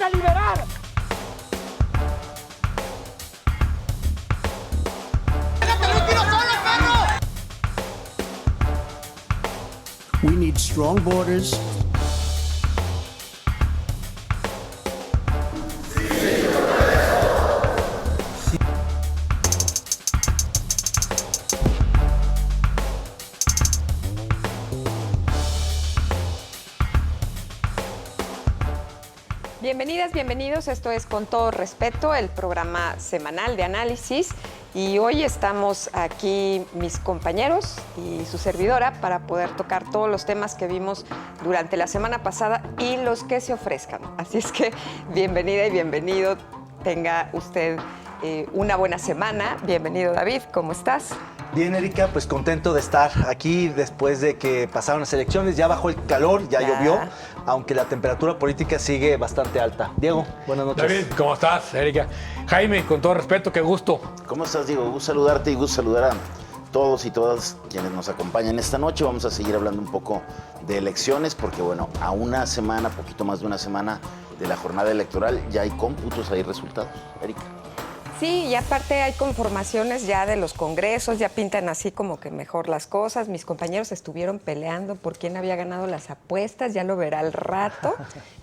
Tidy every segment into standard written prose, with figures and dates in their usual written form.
a liberar! We need strong borders. Bienvenidas, bienvenidos. Esto es Con Todo Respeto, el programa semanal de análisis. Y hoy estamos aquí mis compañeros y su servidora para poder tocar todos los temas que vimos durante la semana pasada y los que se ofrezcan. Así es que bienvenida y bienvenido. Tenga usted una buena semana. Bienvenido, David. ¿Cómo estás? Bien, Erika, pues contento de estar aquí después de que pasaron las elecciones. Ya bajó el calor, ya llovió, aunque la temperatura política sigue bastante alta. Diego, buenas noches. David, ¿cómo estás, Erika? Jaime, con todo respeto, qué gusto. ¿Cómo estás, Diego? Gusto saludarte y gusto saludar a todos y todas quienes nos acompañan esta noche. Vamos a seguir hablando un poco de elecciones porque, bueno, a una semana, poquito más de una semana de la jornada electoral, ya hay cómputos, hay resultados. Erika. Sí, y aparte hay conformaciones ya de los congresos, ya pintan así como que mejor las cosas. Mis compañeros estuvieron peleando por quién había ganado las apuestas, ya lo verá al rato.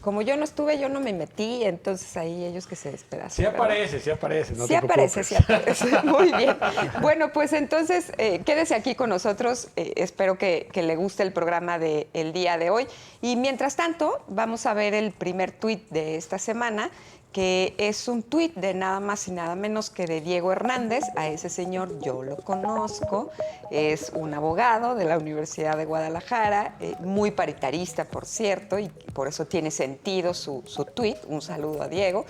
Como yo no estuve, yo no me metí, entonces ahí ellos que se despedazan. Sí aparece, sí aparece. No sí te aparece, preocupes. sí aparece. Muy bien. Bueno, pues entonces quédese aquí con nosotros. Espero que le guste el programa del día de hoy. Y mientras tanto, vamos a ver el primer tuit de esta semana, que es un tuit de nada más y nada menos que de Diego Hernández. A ese señor yo lo conozco, es un abogado de la Universidad de Guadalajara, muy paritarista, por cierto, y por eso tiene sentido su tuit. Un saludo a Diego.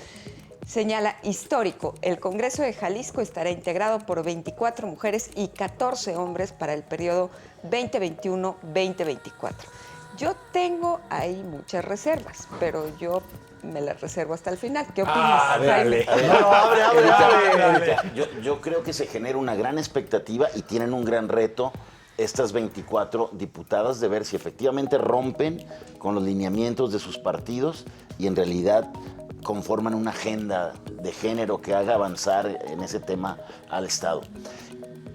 Señala, histórico, el Congreso de Jalisco estará integrado por 24 mujeres y 14 hombres para el periodo 2021-2024. Yo tengo ahí muchas reservas, pero yo me las reservo hasta el final. ¿Qué opinas, Jaime? No, abre. Yo creo que se genera una gran expectativa y tienen un gran reto estas 24 diputadas de ver si efectivamente rompen con los lineamientos de sus partidos y en realidad conforman una agenda de género que haga avanzar en ese tema al Estado.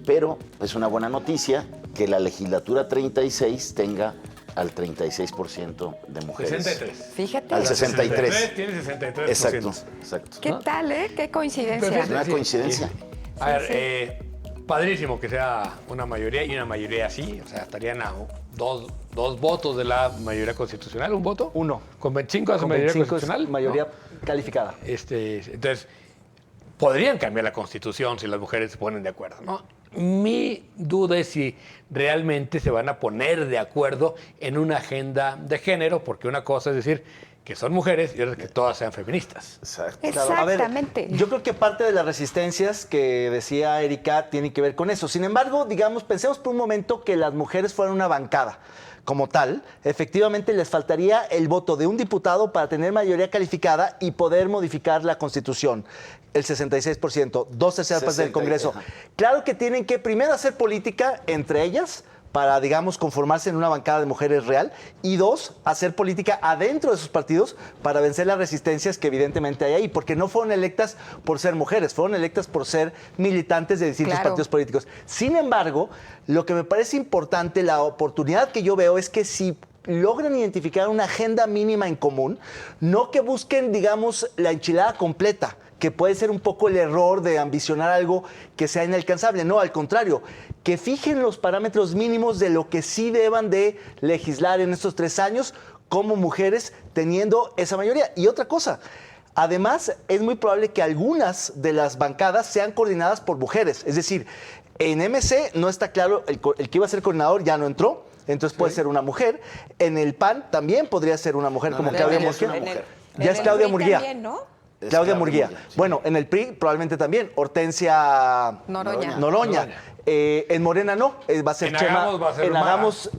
Pero es una buena noticia que la legislatura 36 tenga al 36% de mujeres. 63. Fíjate. Al 63. Tiene 63%. Exacto. ¿Qué tal, Qué coincidencia. Es una coincidencia. A ver, padrísimo que sea una mayoría y una mayoría así. O sea, estarían a dos votos de la mayoría constitucional. ¿Un voto? Uno. Con 25 Con mayoría 25 constitucional. es mayoría ¿no? calificada. Entonces, podrían cambiar la Constitución si las mujeres se ponen de acuerdo, ¿no? Mi duda es si realmente se van a poner de acuerdo en una agenda de género, porque una cosa es decir que son mujeres y otra que todas sean feministas. Exacto. Claro, a ver, Exactamente. yo creo que parte de las resistencias que decía Erika tienen que ver con eso. Sin embargo, digamos, pensemos por un momento que las mujeres fueran una bancada. Como tal, efectivamente les faltaría el voto de un diputado para tener mayoría calificada y poder modificar la Constitución. El 66%, 2/3 partes del Congreso. Ajá. Claro que tienen que primero hacer política entre ellas para, digamos, conformarse en una bancada de mujeres real, y dos, hacer política adentro de sus partidos para vencer las resistencias que evidentemente hay ahí, porque no fueron electas por ser mujeres, fueron electas por ser militantes de distintos partidos políticos. Sin embargo, lo que me parece importante, la oportunidad que yo veo es que si logran identificar una agenda mínima en común, no que busquen, digamos, la enchilada completa, que puede ser un poco el error de ambicionar algo que sea inalcanzable. No, al contrario, que fijen los parámetros mínimos de lo que sí deban de legislar en estos 3 años como mujeres teniendo esa mayoría. Y otra cosa, además es muy probable que algunas de las bancadas sean coordinadas por mujeres. Es decir, en MC no está claro, el que iba a ser coordinador ya no entró, entonces puede ser una mujer. En el PAN también podría ser una mujer como Claudia Murguía. Ya es Claudia Murguía. Claudia Murguía. Sí. Bueno, en el PRI probablemente también. Hortensia Noroña. En Morena no, va a ser en Chema. Hagamos va a ser en Hagamos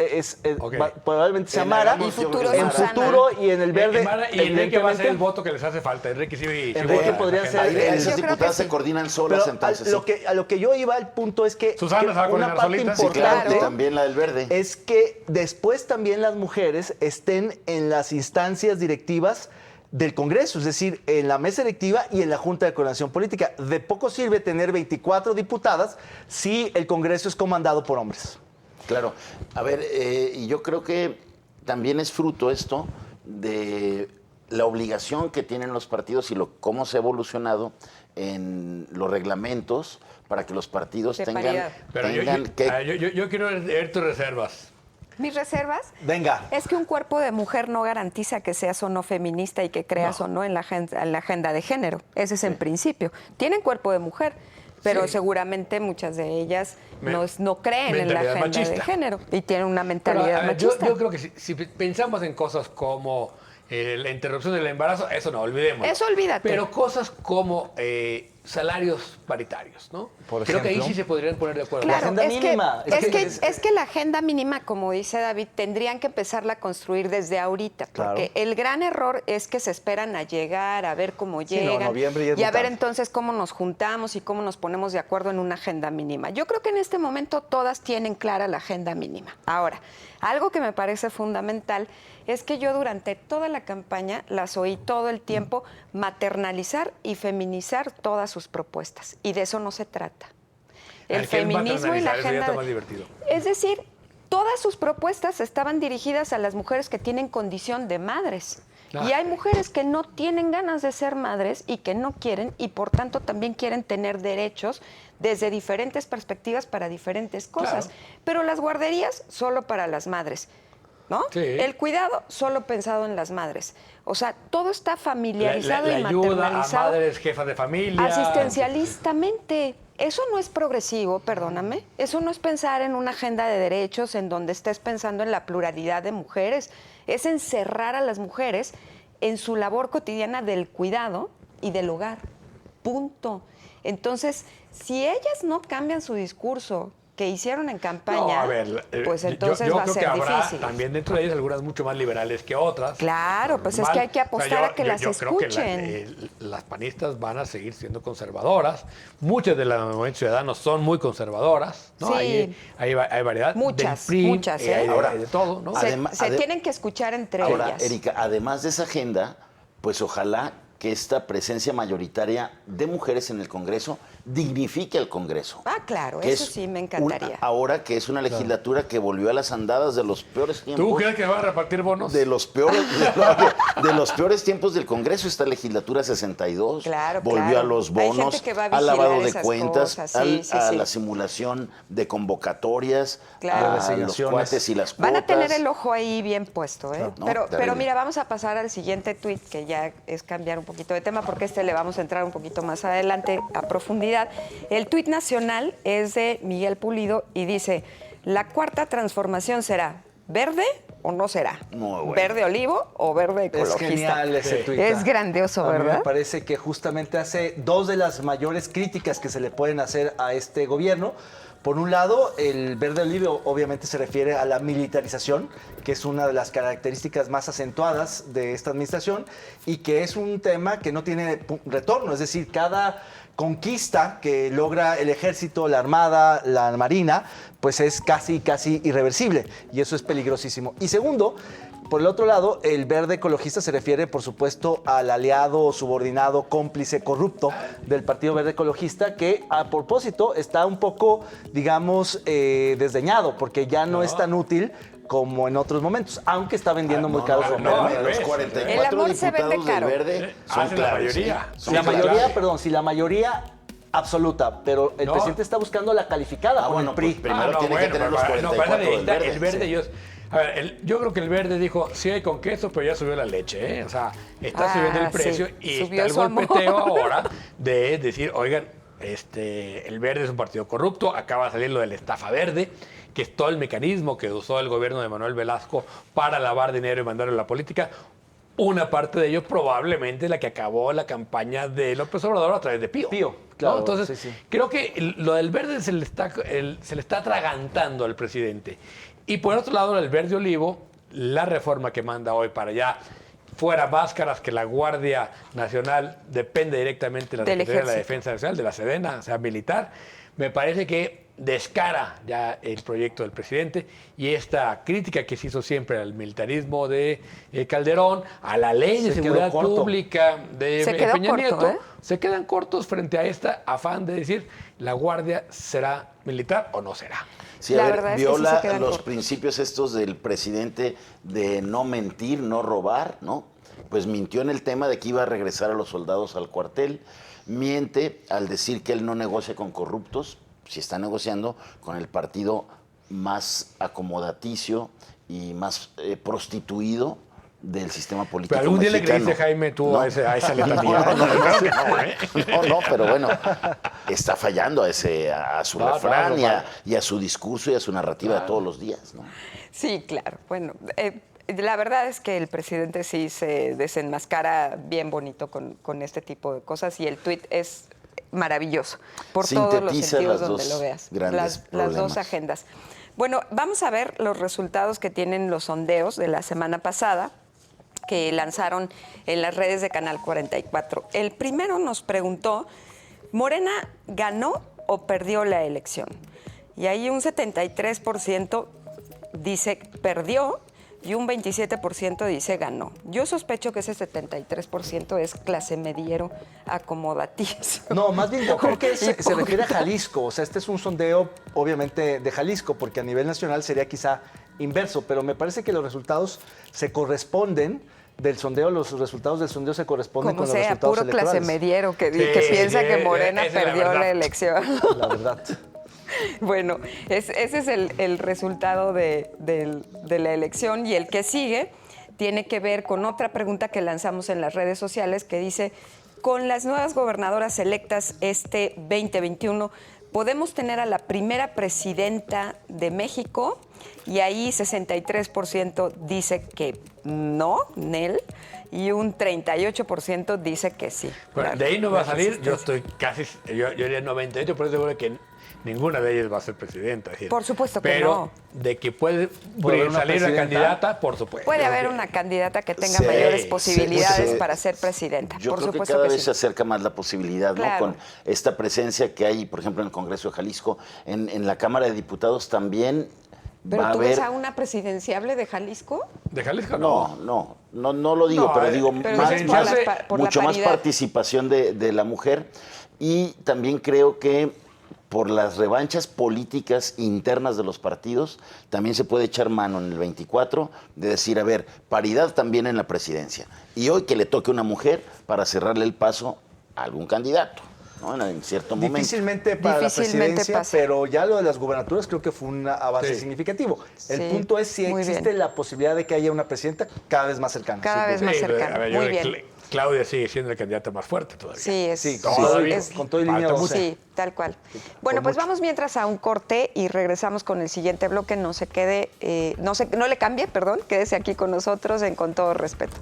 okay. Probablemente sea Mara. En futuro y en el verde. Y Enrique va a ser el voto que les hace falta. Enrique podría ser. Esas diputadas se coordinan solas, entonces. A lo que yo iba, el punto es que Susana se va a coordinar solita. Sí, claro, y también la del verde. Es que después también las mujeres estén en las instancias directivas del Congreso, es decir, en la mesa electiva y en la Junta de Coordinación Política. De poco sirve tener 24 diputadas si el Congreso es comandado por hombres. Claro. A ver, y yo creo que también es fruto esto de la obligación que tienen los partidos y cómo se ha evolucionado en los reglamentos para que los partidos De tengan paridad. Pero yo quiero ver tus reservas. Mis reservas Venga. es que un cuerpo de mujer no garantiza que seas o no feminista y que creas o no en la agenda de género. Ese es en principio. Tienen cuerpo de mujer, pero Sí. seguramente muchas de ellas no creen en la Mentalidad agenda de machista. género y tienen una Pero, mentalidad machista. yo creo que si pensamos en cosas como la interrupción del embarazo, eso no, olvidemos. Eso olvídate. Pero cosas como salarios paritarios, ¿no? Por Creo que ahí ejemplo. sí se podrían poner de acuerdo. La Claro, agenda mínima. es que la agenda mínima, como dice David, tendrían que empezarla a construir desde ahorita, porque Claro. el gran error es que se esperan a llegar, a ver cómo Sí, no, llegan noviembre ya es y a muy ver tarde. entonces cómo nos juntamos y cómo nos ponemos de acuerdo en una agenda mínima. Yo creo que en este momento todas tienen clara la agenda mínima. Ahora, algo que me parece fundamental es que yo durante toda la campaña las oí todo el tiempo maternalizar y feminizar todas sus propuestas. Y de eso no se trata. El ¿Qué es feminismo y la maternalizar? Eso ya agenda... está más divertido. Es decir, todas sus propuestas estaban dirigidas a las mujeres que tienen condición de madres. Ah. Y hay mujeres que no tienen ganas de ser madres y que no quieren y por tanto también quieren tener derechos desde diferentes perspectivas para diferentes cosas. Claro. Pero las guarderías solo para las madres, ¿no? Sí. El cuidado solo pensado en las madres. O sea, todo está familiarizado la y ayuda a maternalizado. madres, jefas de familia. Asistencialistamente. Eso no es progresivo, perdóname. Eso no es pensar en una agenda de derechos en donde estés pensando en la pluralidad de mujeres. Es encerrar a las mujeres en su labor cotidiana del cuidado y del hogar. Punto. Entonces, si ellas no cambian su discurso que hicieron en campaña, No, a ver, pues yo entonces creo va a ser que habrá difícil. también dentro de ellas algunas mucho más liberales que otras. Claro, pues es Normal. que hay que apostar a que las yo creo que escuchen. las panistas van a seguir siendo conservadoras. Muchas de las Movimientos Ciudadanos son muy conservadoras, ¿no? Sí. Hay variedad. Muchas, del PRI, muchas, ¿eh? hay Ahora, de todo, ¿no? Se tienen que escuchar entre Ahora, ellas. Erika, además de esa agenda, pues ojalá que esta presencia mayoritaria de mujeres en el Congreso dignifique al Congreso. Ah, claro, Que eso es sí me encantaría. ahora que es una legislatura que volvió a las andadas de los peores tiempos. ¿Tú crees que van a repartir bonos? De los peores, de los peores tiempos del Congreso, esta legislatura 62. Claro, volvió claro. a los Hay bonos, gente que va a al lavado vigilar de esas cuentas, cosas, sí, a sí. la simulación de convocatorias, Claro. a los Resignaciones. cuates y las Van a cuotas. tener el ojo ahí bien puesto, ¿eh? No, pero terrible. mira, vamos a pasar al siguiente tuit, que ya es cambiar un poquito de tema, porque le vamos a entrar un poquito más adelante a profundidad. El tuit nacional es de Miguel Pulido y dice, ¿la cuarta transformación será verde o no será? Muy bueno. ¿Verde olivo o verde Es ecologista? genial ese tuit. Es grandioso, A mí ¿verdad? me parece que justamente hace dos de las mayores críticas que se le pueden hacer a este gobierno. Por un lado, el verde olivo obviamente se refiere a la militarización, que es una de las características más acentuadas de esta administración y que es un tema que no tiene retorno. Es decir, cada conquista que logra el ejército, la armada, la marina, pues es casi irreversible y eso es peligrosísimo. Y segundo, por el otro lado, el verde ecologista se refiere, por supuesto, al aliado, subordinado, cómplice, corrupto del Partido Verde Ecologista, que a propósito está un poco, digamos, desdeñado, porque ya no es tan útil como en otros momentos, aunque está vendiendo muy caro su no, operación. al Los revés. 44 El amor se vende diputados del caro. Verde son Hacen la claves, mayoría. ¿eh? Son La claves. mayoría, perdón, si la mayoría absoluta, pero el No. presidente está buscando la calificada Ah, con bueno, el PRI. pues, primero tiene que tener los pero 44 del necesita Verde. el verde. Sí. A ver, yo creo que el verde dijo, sí hay con queso, pero ya subió la leche, ¿eh? O sea, está subiendo el precio sí, y subió está el su amor. golpeteo ahora de decir, oigan, el verde es un partido corrupto, acaba de salir lo de la estafa verde, que es todo el mecanismo que usó el gobierno de Manuel Velasco para lavar dinero y mandarlo a la política. Una parte de ello probablemente es la que acabó la campaña de López Obrador a través de Pío. Pío, ¿no? claro, Entonces, sí, sí. creo que lo del verde se le está atragantando al presidente. Y por otro lado, el verde olivo, la reforma que manda hoy para allá, fuera máscaras, que la Guardia Nacional depende directamente de la Del Secretaría de la Ejército. Defensa Nacional, de la Sedena, o sea, militar, me parece que descara ya el proyecto del presidente y esta crítica que se hizo siempre al militarismo de Calderón, a la ley de Se seguridad quedó corto. pública de Se quedó Peña corto, Nieto, ¿eh? se quedan cortos frente a este afán de decir la Guardia será militar o no será. Sí, La a ver, verdad es que sí viola se quedan los cortos. principios estos del presidente de no mentir, no robar, ¿no? Pues mintió en el tema de que iba a regresar a los soldados al cuartel, miente al decir que él no negocia con corruptos, si está negociando con el partido más acomodaticio y más prostituido del sistema político Pero algún día le mexicano. creíste, Jaime, tú No. a esa letanía. No, pero bueno, está fallando a su No, refrán no, y, a, no. y a su discurso y a su narrativa de todos los días, ¿no? Sí, claro. Bueno, la verdad es que el presidente sí se desenmascara bien bonito con este tipo de cosas y el tuit es maravilloso por todos los Sintetiza sentidos las donde dos lo veas. grandes Las dos problemas. agendas. Bueno, vamos a ver los resultados que tienen los sondeos de la semana pasada que lanzaron en las redes de Canal 44. El primero nos preguntó, ¿Morena ganó o perdió la elección? Y ahí un 73% dice perdió y un 27% dice ganó. Yo sospecho que ese 73% es clase mediero acomodaticio. No, más bien yo creo que se refiere a Jalisco. O sea, este es un sondeo, obviamente, de Jalisco, porque a nivel nacional sería quizá inverso, pero me parece que los resultados se corresponden del sondeo, los resultados del sondeo se corresponden Como con los sea, resultados puro clase electorales. mediero que Sí, piensa sí, que Morena esa es la perdió verdad. la elección. La verdad. Bueno, ese es el resultado de la elección y el que sigue tiene que ver con otra pregunta que lanzamos en las redes sociales que dice, con las nuevas gobernadoras electas este 2021, ¿podemos tener a la primera presidenta de México? Y ahí 63% dice que no, Nel, y un 38% dice que sí. Bueno, de ahí no va a salir, yo estoy casi, yo diría 98%, por eso seguro que ninguna de ellas va a ser presidenta. Es decir, Por supuesto que pero no. de que puede haber una salir la presidenta. candidata, por supuesto. Puede haber una candidata que tenga Sí, mayores posibilidades sí. para ser presidenta. Yo Por creo que supuesto cada que vez sí. se acerca más la posibilidad, Claro. ¿no? Con esta presencia que hay, por ejemplo, en el Congreso de Jalisco, en la Cámara de Diputados también ¿Pero va a tú haber... ves a una presidenciable de Jalisco? ¿De Jalisco? No lo digo, No, pero digo pero más, dices por más- la por la mucho más paridad. participación de la mujer y también creo que por las revanchas políticas internas de los partidos, también se puede echar mano en el 24 de decir, a ver, paridad también en la presidencia. Y hoy que le toque una mujer para cerrarle el paso a algún candidato, ¿no? En cierto momento. Difícilmente para Difícilmente la presidencia, pasa. pero ya lo de las gubernaturas creo que fue un avance Sí. significativo. El Sí, punto es si muy existe bien. la posibilidad de que haya una presidenta cada vez más cercana. Cada vez Sí, más Sí, pero, cercano. a ver, yo Muy creo que bien. Claudia sigue siendo la candidata más fuerte todavía. Sí, es, Sí, todavía, con todo y línea falta 12. Sí, tal cual. Bueno, pues vamos mientras a un corte y regresamos con el siguiente bloque. No se quede, no le cambie, perdón, quédese aquí con nosotros en Con Todo Respeto.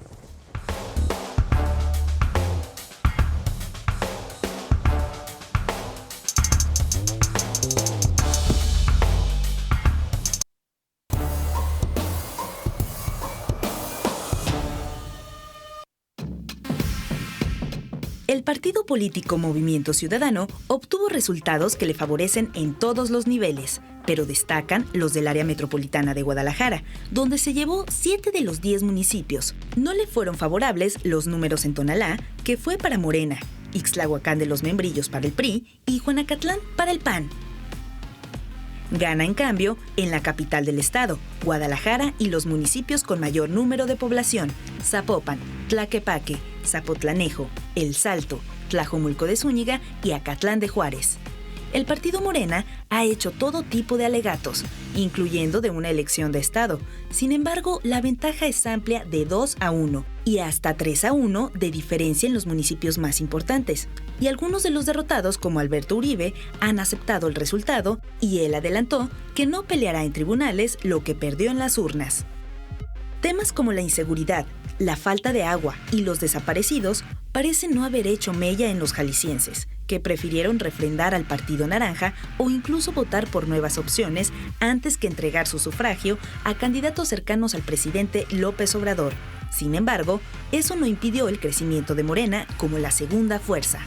El partido político Movimiento Ciudadano obtuvo resultados que le favorecen en todos los niveles, pero destacan los del área metropolitana de Guadalajara, donde se llevó 7 de los 10 municipios. No le fueron favorables los números en Tonalá, que fue para Morena, Ixtlahuacán de los Membrillos para el PRI y Juanacatlán para el PAN. Gana, en cambio, en la capital del estado, Guadalajara, y los municipios con mayor número de población, Zapopan, Tlaquepaque, Zapotlanejo, El Salto, Tlajomulco de Zúñiga y Acatlán de Juárez. El partido Morena ha hecho todo tipo de alegatos, incluyendo de una elección de estado. Sin embargo, la ventaja es amplia de 2-1 y hasta 3-1 de diferencia en los municipios más importantes. Y algunos de los derrotados, como Alberto Uribe, han aceptado el resultado y él adelantó que no peleará en tribunales lo que perdió en las urnas. Temas como la inseguridad, la falta de agua y los desaparecidos parecen no haber hecho mella en los jaliscienses, que prefirieron refrendar al Partido Naranja o incluso votar por nuevas opciones antes que entregar su sufragio a candidatos cercanos al presidente López Obrador. Sin embargo, eso no impidió el crecimiento de Morena como la segunda fuerza.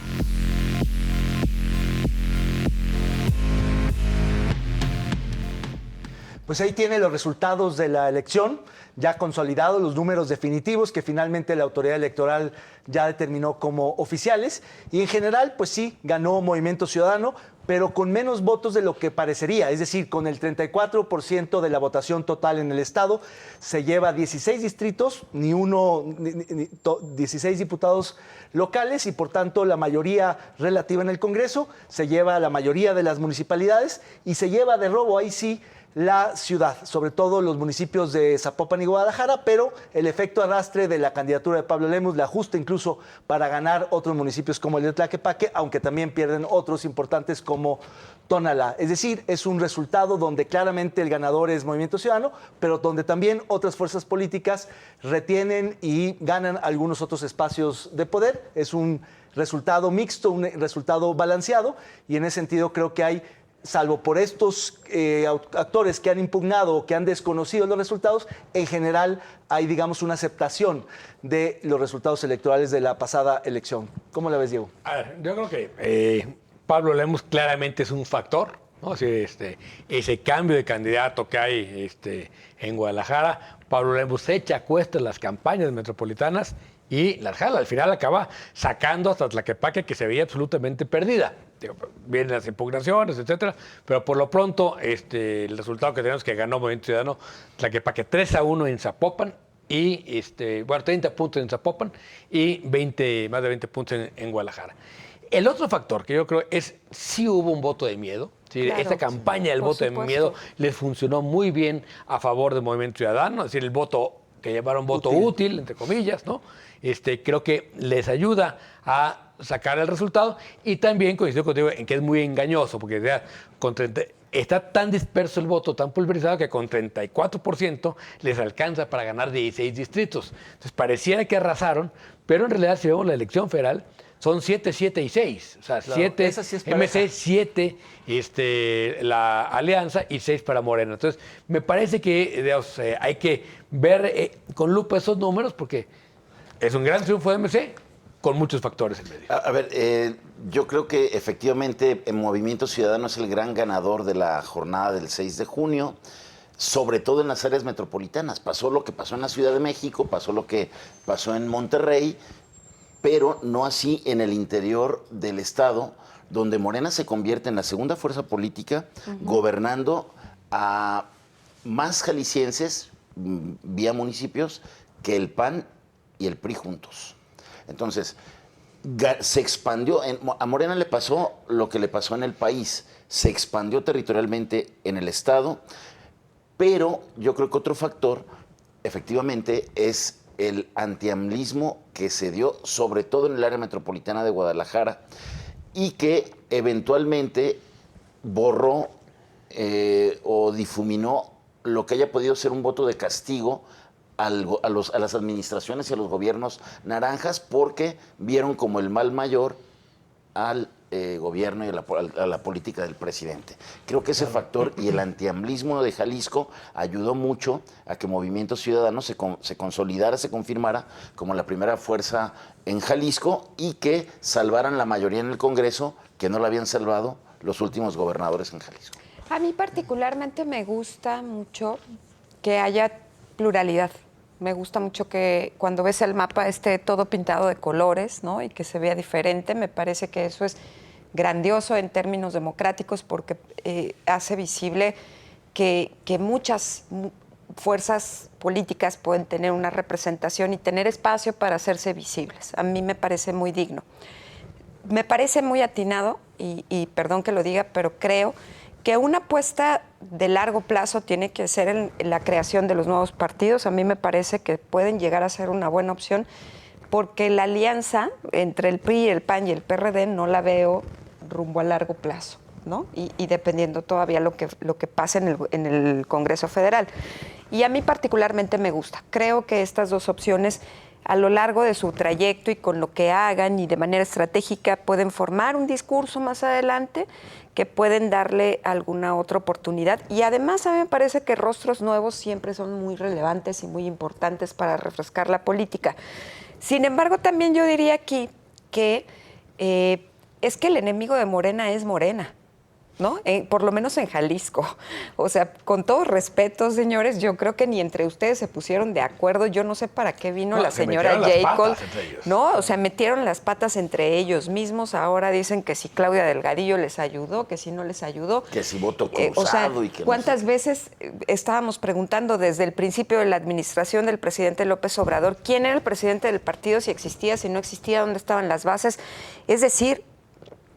Pues ahí tiene los resultados de la elección, ya consolidados, los números definitivos que finalmente la autoridad electoral ya determinó como oficiales. Y en general, pues sí, ganó Movimiento Ciudadano, pero con menos votos de lo que parecería. Es decir, con el 34% de la votación total en el Estado, se lleva 16 distritos, 16 diputados locales y, por tanto, la mayoría relativa en el Congreso, se lleva la mayoría de las municipalidades y se lleva de robo, ahí sí, la ciudad, sobre todo los municipios de Zapopan y Guadalajara, pero el efecto arrastre de la candidatura de Pablo Lemus le ajusta incluso para ganar otros municipios como el de Tlaquepaque, aunque también pierden otros importantes como Tonalá. Es decir, es un resultado donde claramente el ganador es Movimiento Ciudadano, pero donde también otras fuerzas políticas retienen y ganan algunos otros espacios de poder. Es un resultado mixto, un resultado balanceado, y en ese sentido creo que hay, salvo por estos actores que han impugnado o que han desconocido los resultados, en general hay, digamos, una aceptación de los resultados electorales de la pasada elección. ¿Cómo la ves, Diego? A ver, yo creo que Pablo Lemus claramente es un factor, ¿no? O sea, ese cambio de candidato que hay en Guadalajara. Pablo Lemus se echa a cuestas las campañas metropolitanas y la jala. Al final acaba sacando hasta Tlaquepaque, que se veía absolutamente perdida. Vienen las impugnaciones, etcétera, pero por lo pronto el resultado que tenemos es que ganó Movimiento Ciudadano Tlaquepaque 3-1 en Zapopan y 30 puntos en Zapopan y más de 20 puntos en Guadalajara. El otro factor que yo creo es si hubo un voto de miedo. ¿Sí? Claro, Esta campaña del voto de miedo les funcionó muy bien a favor del Movimiento Ciudadano, es decir, el voto que llamaron voto útil, entre comillas, ¿no? Creo que les ayuda a sacar el resultado, y también coincido contigo en que es muy engañoso, porque está tan disperso el voto, tan pulverizado, que con 34% les alcanza para ganar 16 distritos. Entonces pareciera que arrasaron, pero en realidad si vemos la elección federal, son 7, 7 y 6. O sea, claro, 7 sí es MC, 7 la Alianza y 6 para Morena. Entonces, me parece que digamos, hay que ver con lupa esos números, porque es un gran triunfo de MC con muchos factores en medio. A ver, yo creo que efectivamente el Movimiento Ciudadano es el gran ganador de la jornada del 6 de junio, sobre todo en las áreas metropolitanas. Pasó lo que pasó en la Ciudad de México, pasó lo que pasó en Monterrey, pero no así en el interior del Estado, donde Morena se convierte en la segunda fuerza política, gobernando a más jaliscienses vía municipios que el PAN y el PRI juntos. Entonces, se expandió, a Morena le pasó lo que le pasó en el país, se expandió territorialmente en el Estado, pero yo creo que otro factor, efectivamente, es el antiamlismo que se dio, sobre todo en el área metropolitana de Guadalajara, y que eventualmente borró o difuminó lo que haya podido ser un voto de castigo a las administraciones y a los gobiernos naranjas, porque vieron como el mal mayor al gobierno y a la política del presidente. Creo que ese factor y el antiamlismo de Jalisco ayudó mucho a que Movimiento Ciudadano se consolidara, se confirmara como la primera fuerza en Jalisco, y que salvaran la mayoría en el Congreso, que no la habían salvado los últimos gobernadores en Jalisco. A mí particularmente me gusta mucho que haya pluralidad. Me gusta mucho que cuando ves el mapa esté todo pintado de colores, ¿no? Y que se vea diferente. Me parece que eso es grandioso en términos democráticos, porque hace visible que muchas fuerzas políticas pueden tener una representación y tener espacio para hacerse visibles. A mí me parece muy digno. Me parece muy atinado, y perdón que lo diga, pero creo que una apuesta de largo plazo tiene que ser en la creación de los nuevos partidos. A mí me parece que pueden llegar a ser una buena opción, porque la alianza entre el PRI, el PAN y el PRD no la veo rumbo a largo plazo, ¿no? Y dependiendo todavía lo que pase en el Congreso Federal. Y a mí particularmente me gusta. Creo que estas dos opciones, a lo largo de su trayecto y con lo que hagan y de manera estratégica, pueden formar un discurso más adelante, que pueden darle alguna otra oportunidad. Y además a mí me parece que rostros nuevos siempre son muy relevantes y muy importantes para refrescar la política. Sin embargo, también yo diría aquí que es que el enemigo de Morena es Morena. ¿no? Por lo menos en Jalisco. O sea, con todo respeto, señores, yo creo que ni entre ustedes se pusieron de acuerdo. Yo no sé para qué vino la señora Jacob. No, o sea, metieron las patas entre ellos mismos. Ahora dicen que si Claudia Delgadillo les ayudó, que si no les ayudó. Que si voto cruzado o sea, y que ¿cuántas no sé. veces estábamos preguntando desde el principio de la administración del presidente López Obrador quién era el presidente del partido, si existía, si no existía, dónde estaban las bases? Es decir,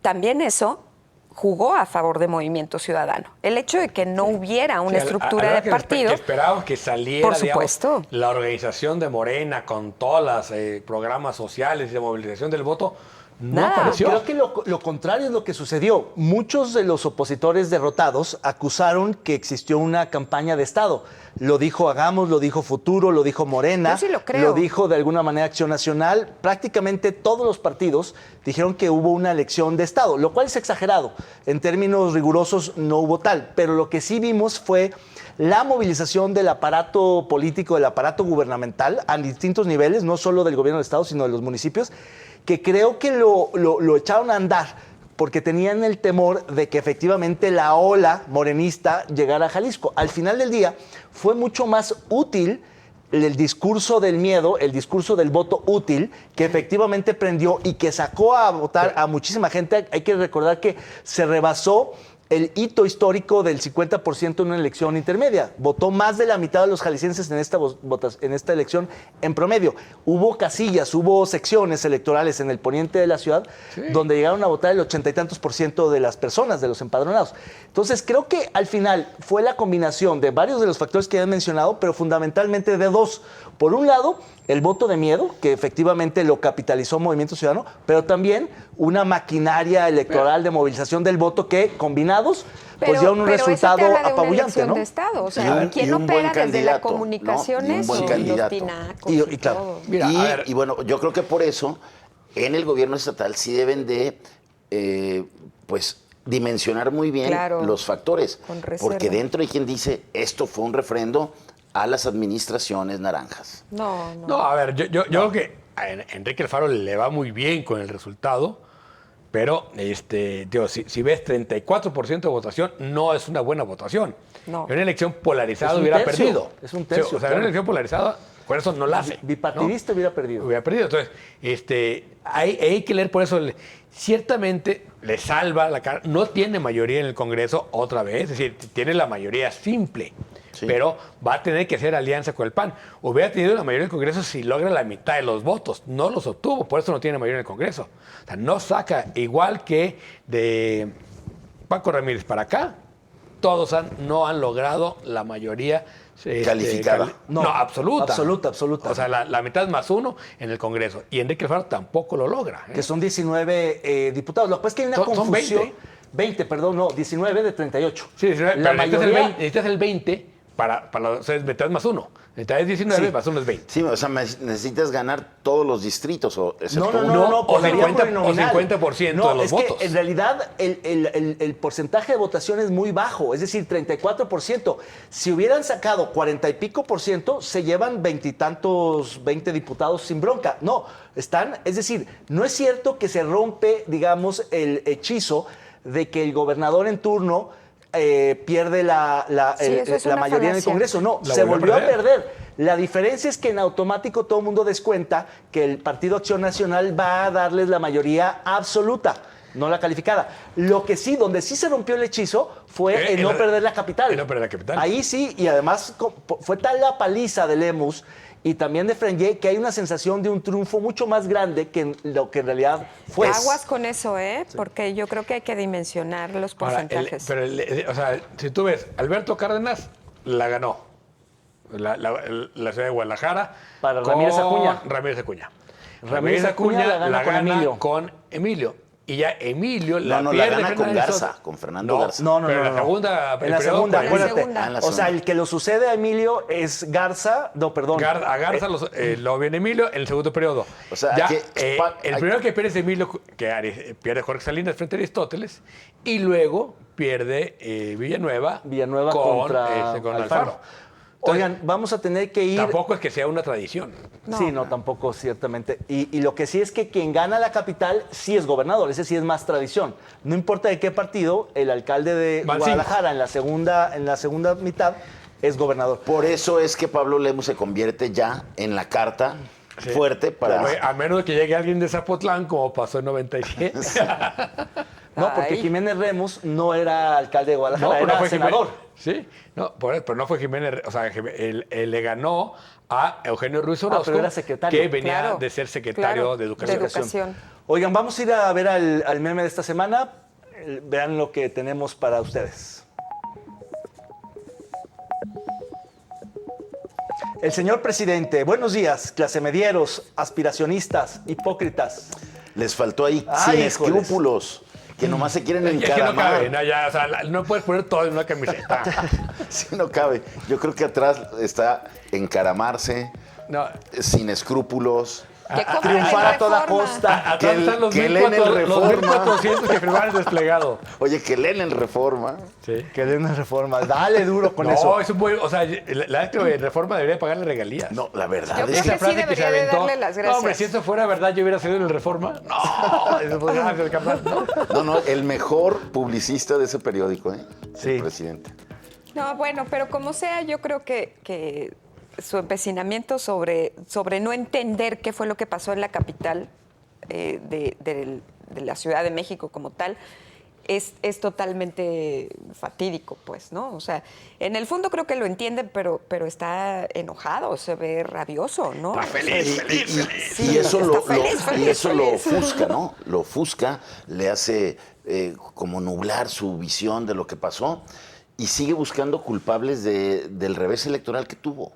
también eso jugó a favor de Movimiento Ciudadano. El hecho de que no hubiera una estructura de partido. Esperábamos que saliera, por supuesto, digamos, la organización de Morena con todos los programas sociales y de movilización del voto. No Nada. apareció. Creo que lo contrario es lo que sucedió. Muchos de los opositores derrotados acusaron que existió una campaña de Estado. Lo dijo Hagamos, lo dijo Futuro, lo dijo Morena, Yo sí lo creo. dijo de alguna manera Acción Nacional. Prácticamente todos los partidos dijeron que hubo una elección de Estado, lo cual es exagerado. En términos rigurosos no hubo tal, pero lo que sí vimos fue la movilización del aparato político, del aparato gubernamental a distintos niveles, no solo del gobierno del Estado, sino de los municipios, que creo que lo echaron a andar porque tenían el temor de que efectivamente la ola morenista llegara a Jalisco. Al final del día fue mucho más útil el discurso del miedo, el discurso del voto útil, que efectivamente prendió y que sacó a votar a muchísima gente. Hay que recordar que se rebasó el hito histórico del 50% en una elección intermedia. Votó más de la mitad de los jaliscienses en esta elección en promedio. Hubo casillas, hubo secciones electorales en el poniente de la ciudad donde llegaron a votar el 80 y tantos % de las personas, de los empadronados. Entonces, creo que al final fue la combinación de varios de los factores que he mencionado, pero fundamentalmente de dos. Por un lado, el voto de miedo, que efectivamente lo capitalizó Movimiento Ciudadano, pero también una maquinaria electoral de movilización del voto que, combinados, pues dieron un resultado apabullante, ¿no? De Estado. O sea, ¿quién opera desde las comunicaciones? ¿no? Y un buen Los candidato. tinacos Y claro. todo. Mira, a ver. Y bueno, yo creo que por eso en el gobierno estatal sí deben de, pues, dimensionar muy bien Claro, los factores. con reserva. Porque dentro hay quien dice, esto fue un refrendo a las administraciones naranjas. No. No, a ver, yo creo que a Enrique Alfaro le va muy bien con el resultado, pero digo, si ves 34% de votación, no es una buena votación. No. En una elección polarizada Es un hubiera tercio, perdido. es un tercio, O sea, en claro. una elección polarizada, por eso no la hace. Bipartidista hubiera perdido. Hubiera perdido. Entonces, hay que leer por eso. Ciertamente le salva la cara. No tiene mayoría en el Congreso otra vez, es decir, tiene la mayoría simple. Sí. Pero va a tener que hacer alianza con el PAN. Hubiera tenido la mayoría del Congreso si logra la mitad de los votos. No los obtuvo, por eso no tiene mayoría en el Congreso. O sea, no saca, igual que de Paco Ramírez para acá, todos no han logrado la mayoría Calificada. No, absoluta. Absoluta. O sea, la mitad más uno en el Congreso. Y Enrique Alfaro tampoco lo logra. Que son 19 diputados. Lo que pasa es que hay una Son confusión. 20, perdón, no, 19 de 38. Sí, 19, La pero mayoría... necesitas el 20 para o sea, es mitad más uno. Mitad es 19, Sí. más uno es 20. Sí, o sea, necesitas ganar todos los distritos, o excepto No, uno. no, o pasaría 50 por el nominal. o 50% No, de los es votos. Que en realidad el porcentaje de votación es muy bajo, es decir, 34%. Si hubieran sacado 40 y pico %, se llevan 20 y tantos, 20 diputados sin bronca. No, es decir, no es cierto que se rompe, digamos, el hechizo de que el gobernador en turno pierde la eso es una mayoría en el falacia. Congreso. No, La se volvió volvió a a perder. perder. La diferencia es que en automático todo el mundo descuenta que el Partido Acción Nacional va a darles la mayoría absoluta, no la calificada. Lo que sí, donde sí se rompió el hechizo fue en no perder la capital. en no perder la capital. Ahí sí, y además fue tal la paliza de Lemus y también de Frenier que hay una sensación de un triunfo mucho más grande que lo que en realidad fue. Aguas con eso, porque yo creo que hay que dimensionar los Ahora, porcentajes. o sea, si tú ves, Alberto Cárdenas la ganó. La ciudad de Guadalajara. Para con Ramírez Acuña. Ramírez Acuña. Ramírez Acuña la gana con Emilio. Y ya Emilio la pierde gana con Fernández Garza, Soto. con Fernando Garza. No, pero no. en la segunda, En la segunda, con- acuérdate. segunda. En la O sea, segunda. el que lo sucede a Emilio es Garza, no, perdón. A Garza lo viene Emilio en el segundo periodo. O sea, ya, aquí- el primero que pierde es Emilio, que pierde Jorge Salinas frente a Aristóteles, y luego pierde Villanueva Villanueva contra con Alfaro. Alfaro. Oigan, vamos a tener que ir... Tampoco es que sea una tradición. Sí, no, tampoco, ciertamente. Y lo que sí es que quien gana la capital sí es gobernador, ese sí es más tradición. No importa de qué partido, el alcalde de Van Guadalajara en la segunda mitad es gobernador. Por eso es que Pablo Lemus se convierte ya en la carta Sí. fuerte para... A menos de que llegue alguien de Zapotlán, como pasó en 97. No, porque Ay. Jiménez Remus no era alcalde de Guadalajara, pero era fue senador. Sí, no, pero no fue Jiménez, o sea, él le ganó a Eugenio Ruiz Orozco, pero era secretario. que venía Claro, de ser secretario claro, de Educación. de Educación. Oigan, vamos a ir a ver al meme de esta semana. Vean lo que tenemos para ustedes. El señor presidente, buenos días, clasemedieros, aspiracionistas, hipócritas. Les faltó ahí Ay, sin híjoles. escrúpulos, que nomás se quieren Es que no encaramar. cabe, no, ya, o sea, no puedes poner todo en una camiseta. Sí, no cabe. Yo creo que atrás está encaramarse, No, sin escrúpulos. Que compren Triunfar en a toda Reforma. costa. atrás están los que leen el 1,400 que firmaron el desplegado. Oye, que leen en Reforma. Sí. Que den una reforma. Dale duro con No, eso. es un buen, o sea, la que Reforma debería pagarle regalías. No, la verdad Yo es creo que... que sí debería de darle las No, hombre, gracias. si eso fuera verdad, yo hubiera sido en el Reforma. No, eso podría ser capaz, ¿no? No, el mejor publicista de ese periódico, ¿eh? Sí. El presidente. No, bueno, pero como sea, yo creo que su empecinamiento sobre no entender qué fue lo que pasó en la capital de la Ciudad de México como tal es totalmente fatídico, pues, ¿no? O sea, en el fondo creo que lo entienden, pero está enojado, se ve rabioso, ¿no? Está feliz. Sí, Y eso, está feliz. lo ofusca, ¿no? Lo ofusca, le hace como nublar su visión de lo que pasó y sigue buscando culpables del revés electoral que tuvo.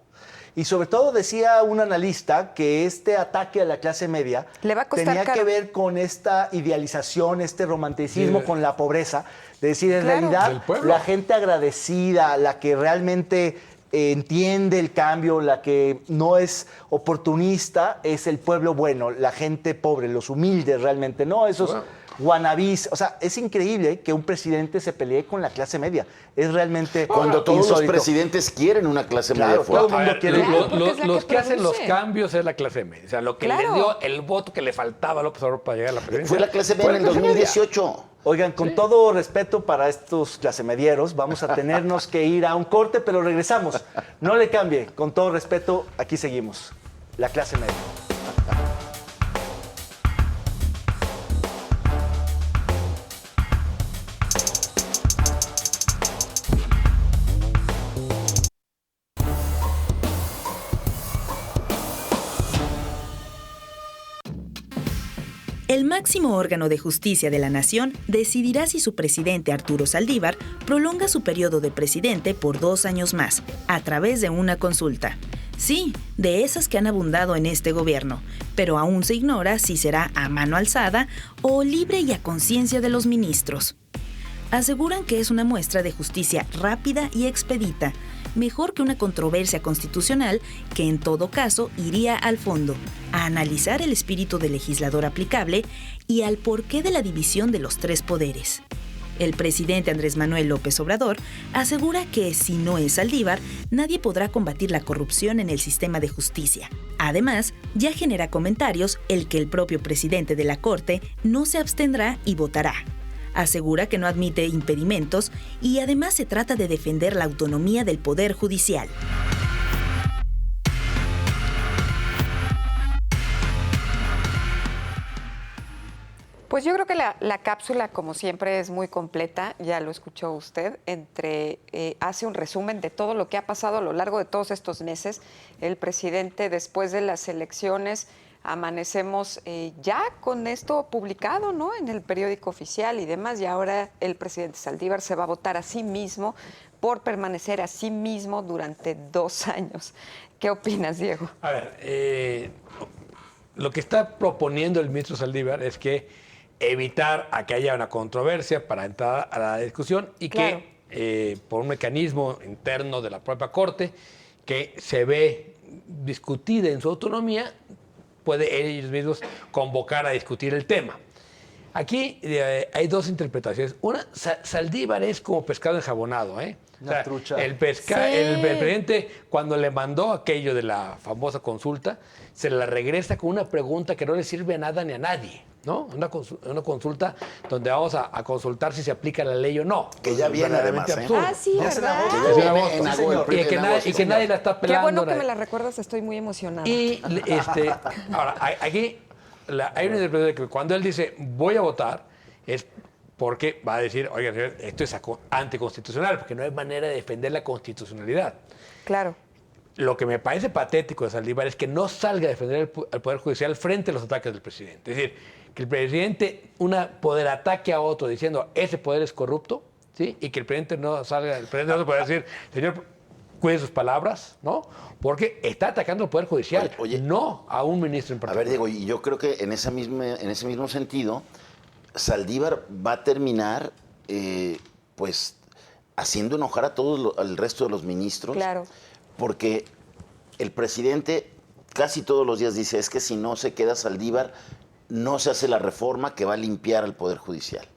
Y sobre todo decía un analista que este ataque a la clase media Le va a costar tenía caro. que ver con esta idealización, este romanticismo Sí. con la pobreza. De decir, en Claro. Del realidad, pueblo. la gente agradecida, la que realmente entiende el cambio, la que no es oportunista, es el pueblo bueno, la gente pobre, los humildes realmente, no esos Bueno. wannabes. O sea, es increíble que un presidente se pelee con la clase media. Es realmente Cuando todos los insólito. presidentes quieren una clase Claro, media fuerte. todo el mundo quiere- Claro, porque es la Los que que hacen los produce. cambios es la clase media. O sea, lo que Claro. le dio el voto que le faltaba a López Obrador para llegar a la presidencia. Fue la clase media fue en el la clase media. 2018. Oigan, con todo respeto para estos clasemedieros, vamos a tenernos que ir a un corte, pero regresamos. No le cambie, con todo respeto, aquí seguimos. La clase media. El máximo órgano de justicia de la nación decidirá si su presidente Arturo Saldívar prolonga su periodo de presidente por 2 años más, a través de una consulta. Sí, de esas que han abundado en este gobierno, pero aún se ignora si será a mano alzada o libre y a conciencia de los ministros. Aseguran que es una muestra de justicia rápida y expedita, mejor que una controversia constitucional que en todo caso iría al fondo, a analizar el espíritu del legislador aplicable y al porqué de la división de los 3 poderes. El presidente Andrés Manuel López Obrador asegura que si no es Saldívar, nadie podrá combatir la corrupción en el sistema de justicia. Además, ya genera comentarios el que el propio presidente de la Corte no se abstendrá y votará. Asegura que no admite impedimentos y además se trata de defender la autonomía del Poder Judicial. Pues yo creo que la cápsula, como siempre, es muy completa, ya lo escuchó usted, hace un resumen de todo lo que ha pasado a lo largo de todos estos meses. El presidente, después de las elecciones, amanecemos ya con esto publicado, ¿no?, en el periódico oficial y demás, y ahora el presidente Saldívar se va a votar a sí mismo por permanecer a sí mismo durante 2 años. ¿Qué opinas, Diego? A ver, lo que está proponiendo el ministro Saldívar es que evitar a que haya una controversia para entrar a la discusión y Claro. que por un mecanismo interno de la propia Corte que se ve discutida en su autonomía, puede ellos mismos convocar a discutir el tema. Aquí hay dos interpretaciones. Una, Saldívar es como pescado enjabonado, ¿eh? Una trucha. El presidente, cuando le mandó aquello de la famosa consulta, se la regresa con una pregunta que no le sirve a nada ni a nadie, ¿no? Una consulta donde vamos a consultar si se aplica la ley o no. Que ya viene, Verdaderamente además, absurdo. Ah, sí, Ya es en ¿verdad? agosto. Que ya viene Sí, en agosto, señor. el Y primero que, de nadie, agosto, y que nadie la está Qué pelando. bueno que me la recuerdas, estoy muy emocionada. Y ahora, aquí hay una interpretación de que cuando él dice voy a votar, es porque va a decir, oiga, señor, esto es anticonstitucional, porque no hay manera de defender la constitucionalidad. Claro. Lo que me parece patético de Saldívar es que no salga a defender al Poder Judicial frente a los ataques del presidente. Es decir, que el presidente poder ataque a otro diciendo ese poder es corrupto, ¿sí? Y que el presidente no salga, el presidente no se puede decir, señor, cuide sus palabras, ¿no? Porque está atacando al Poder Judicial, Oye, no a un ministro en A particular. ver, Diego, y yo creo que en ese mismo sentido, Saldívar va a terminar, pues, haciendo enojar a al resto de los ministros. Claro. Porque el presidente casi todos los días dice, es que si no se queda Saldívar, no se hace la reforma que va a limpiar al Poder Judicial.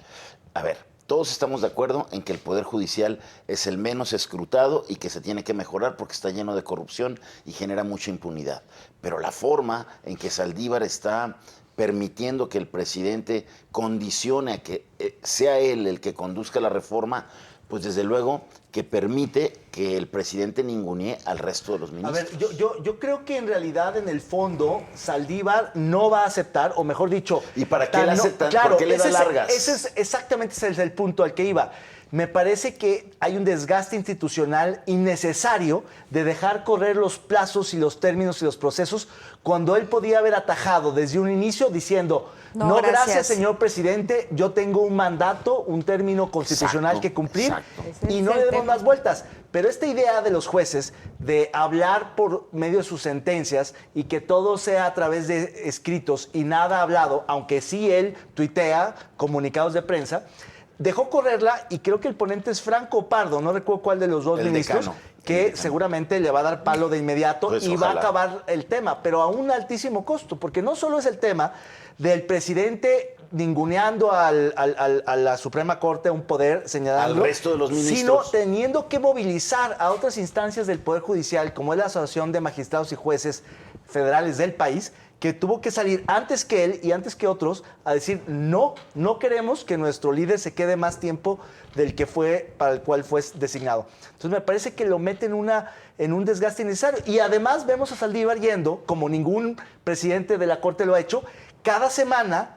A ver, todos estamos de acuerdo en que el Poder Judicial es el menos escrutado y que se tiene que mejorar porque está lleno de corrupción y genera mucha impunidad. Pero la forma en que Saldívar está permitiendo que el presidente condicione a que sea él el que conduzca la reforma, pues desde luego que permite que el presidente ningunee al resto de los A ministros. ver, yo creo que en realidad, en el fondo, Saldívar no va a aceptar, o mejor dicho... ¿Y para qué le aceptan? Claro, ¿Por qué le da ese largas? exactamente ese es el punto al que iba. Me parece que hay un desgaste institucional innecesario de dejar correr los plazos y los términos y los procesos cuando él podía haber atajado desde un inicio diciendo, No, no, gracias. gracias, señor presidente, yo tengo un mandato, un término constitucional Exacto, que cumplir exacto. y Ese no es le el demos tema. más vueltas. Pero esta idea de los jueces de hablar por medio de sus sentencias y que todo sea a través de escritos y nada hablado, aunque sí él tuitea comunicados de prensa, dejó correrla y creo que el ponente es Franco Pardo, no recuerdo cuál de los dos El ministros, decano. que El decano. seguramente le va a dar palo de inmediato Pues y va a ojalá. acabar el tema, pero a un altísimo costo, porque no solo es el tema del presidente ninguneando a la Suprema Corte, a un poder, señalando Al resto de los sino ministros. teniendo que movilizar a otras instancias del Poder Judicial, como es la Asociación de Magistrados y Jueces Federales del país, que tuvo que salir antes que él y antes que otros a decir no queremos que nuestro líder se quede más tiempo del que fue para el cual fue designado. Entonces me parece que lo mete en un desgaste innecesario. Y además vemos a Saldívar yendo, como ningún presidente de la Corte lo ha hecho, cada semana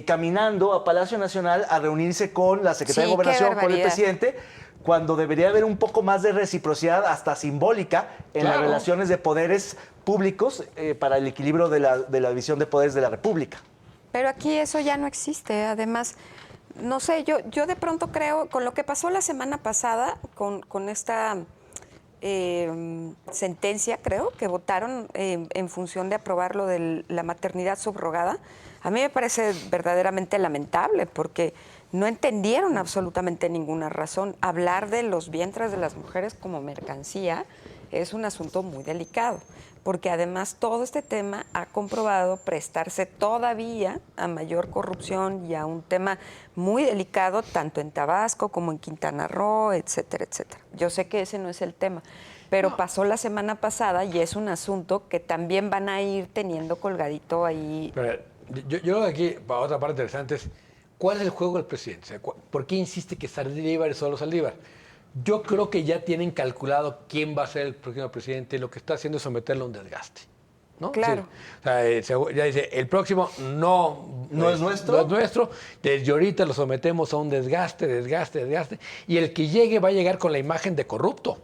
caminando a Palacio Nacional a reunirse con la Secretaría Sí, de Gobernación, qué con el barbaridad. presidente, cuando debería haber un poco más de reciprocidad, hasta simbólica, en las Claro. relaciones de poderes públicos para el equilibrio de la división de poderes de la República. Pero aquí eso ya no existe. Además, no sé, yo de pronto creo, con lo que pasó la semana pasada, con esta sentencia, creo, que votaron en función de aprobar lo de la maternidad subrogada, a mí me parece verdaderamente lamentable, porque no entendieron absolutamente ninguna razón. Hablar de los vientres de las mujeres como mercancía es un asunto muy delicado, porque además todo este tema ha comprobado prestarse todavía a mayor corrupción y a un tema muy delicado tanto en Tabasco como en Quintana Roo, etcétera, etcétera. Yo sé que ese no es el tema, pero pasó la semana pasada y es un asunto que también van a ir teniendo colgadito ahí. Pero yo creo que aquí, para otra parte interesante, es ¿cuál es el juego del presidente? O sea, ¿por qué insiste que Saldívar es solo Saldívar? Yo creo que ya tienen calculado quién va a ser el próximo presidente y lo que está haciendo es someterlo a un desgaste, ¿no? Claro. O sea, ya dice, el próximo no es nuestro. No es nuestro. Desde ahorita lo sometemos a un desgaste. Y el que llegue va a llegar con la imagen de corrupto,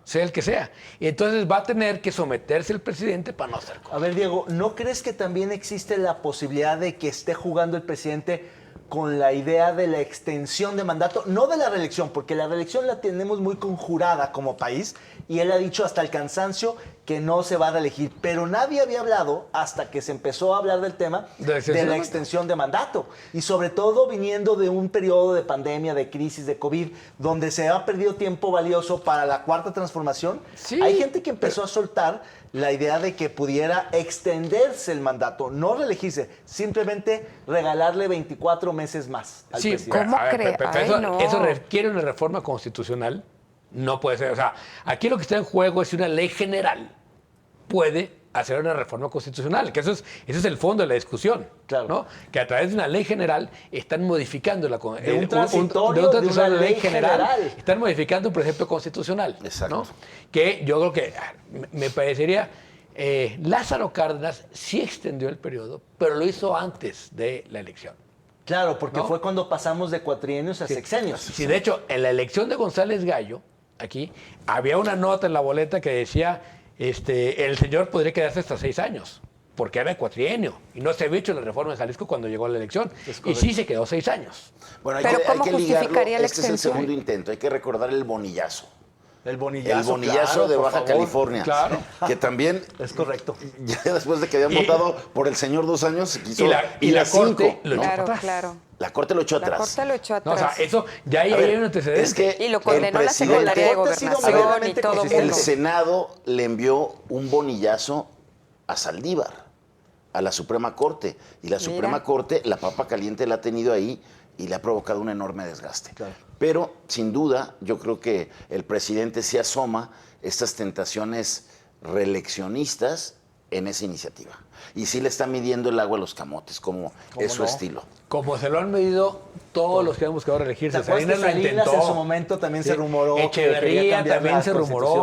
sea el que sea. Y entonces va a tener que someterse el presidente para no ser corrupto. A ver, Diego, ¿no crees que también existe la posibilidad de que esté jugando el presidente con la idea de la extensión de mandato, no de la reelección, porque la reelección la tenemos muy conjurada como país y él ha dicho hasta el cansancio que no se va a reelegir, pero nadie había hablado hasta que se empezó a hablar del tema de la extensión de mandato y sobre todo viniendo de un periodo de pandemia, de crisis, de COVID, donde se ha perdido tiempo valioso para la cuarta transformación. Sí, hay gente que empezó a soltar la idea de que pudiera extenderse el mandato, no reelegirse, simplemente regalarle 24 meses más al Sí, presidente. ¿Cómo a ver, cree? pero Ay, eso, no. eso requiere una reforma constitucional. No puede ser. O sea, aquí lo que está en juego es si una ley general puede hacer una reforma constitucional, que ese es el fondo de la discusión. Claro. ¿No? Que a través de una ley general están modificando la De un transitorio, de una ley general. Están modificando un precepto constitucional. Exacto. ¿No? Que yo creo que me parecería. Lázaro Cárdenas sí extendió el periodo, pero lo hizo antes de la elección. Claro, porque ¿No? fue cuando pasamos de cuatrienios a sexenios. Sí, de hecho, en la elección de González Gallo, aquí, había una nota en la boleta que decía, el señor podría quedarse hasta 6 años, porque era de cuatrienio, y no se había hecho la reforma en Jalisco cuando llegó a la elección, y sí se quedó 6 años. Bueno, Pero ¿cómo ligarlo. justificaría la Este es el extensión? segundo intento. Hay que recordar el bonillazo. El bonillazo, El bonillazo claro, de por Baja favor. California. Claro. Que también, Es correcto. ya después de que habían votado por el señor 2 años, se quiso Y la ir a 5. Corte lo echó Claro, para atrás. claro. La Corte lo echó La atrás. Corte lo echó No, o atrás. sea, eso ya hay, A ver, un antecedente. es que Y lo condenó el la Secretaría de La Corte ha sido Gobernación y medianamente todo consistente. El mundo. Senado le envió un bonillazo a Saldívar, a la Suprema Corte. Y la Suprema Corte, la papa caliente la ha tenido ahí y le ha provocado un enorme desgaste. Claro. Pero, sin duda, yo creo que el presidente se asoma estas tentaciones reeleccionistas en esa iniciativa. Y sí le está midiendo el agua a los camotes, como es su no? estilo. Como se lo han medido todos los que han buscado reelegirse. ¿Te acuerdas que Salinas lo Salinas intentó. en su momento también se rumoró que quería Echeverría cambiar también la se rumoró.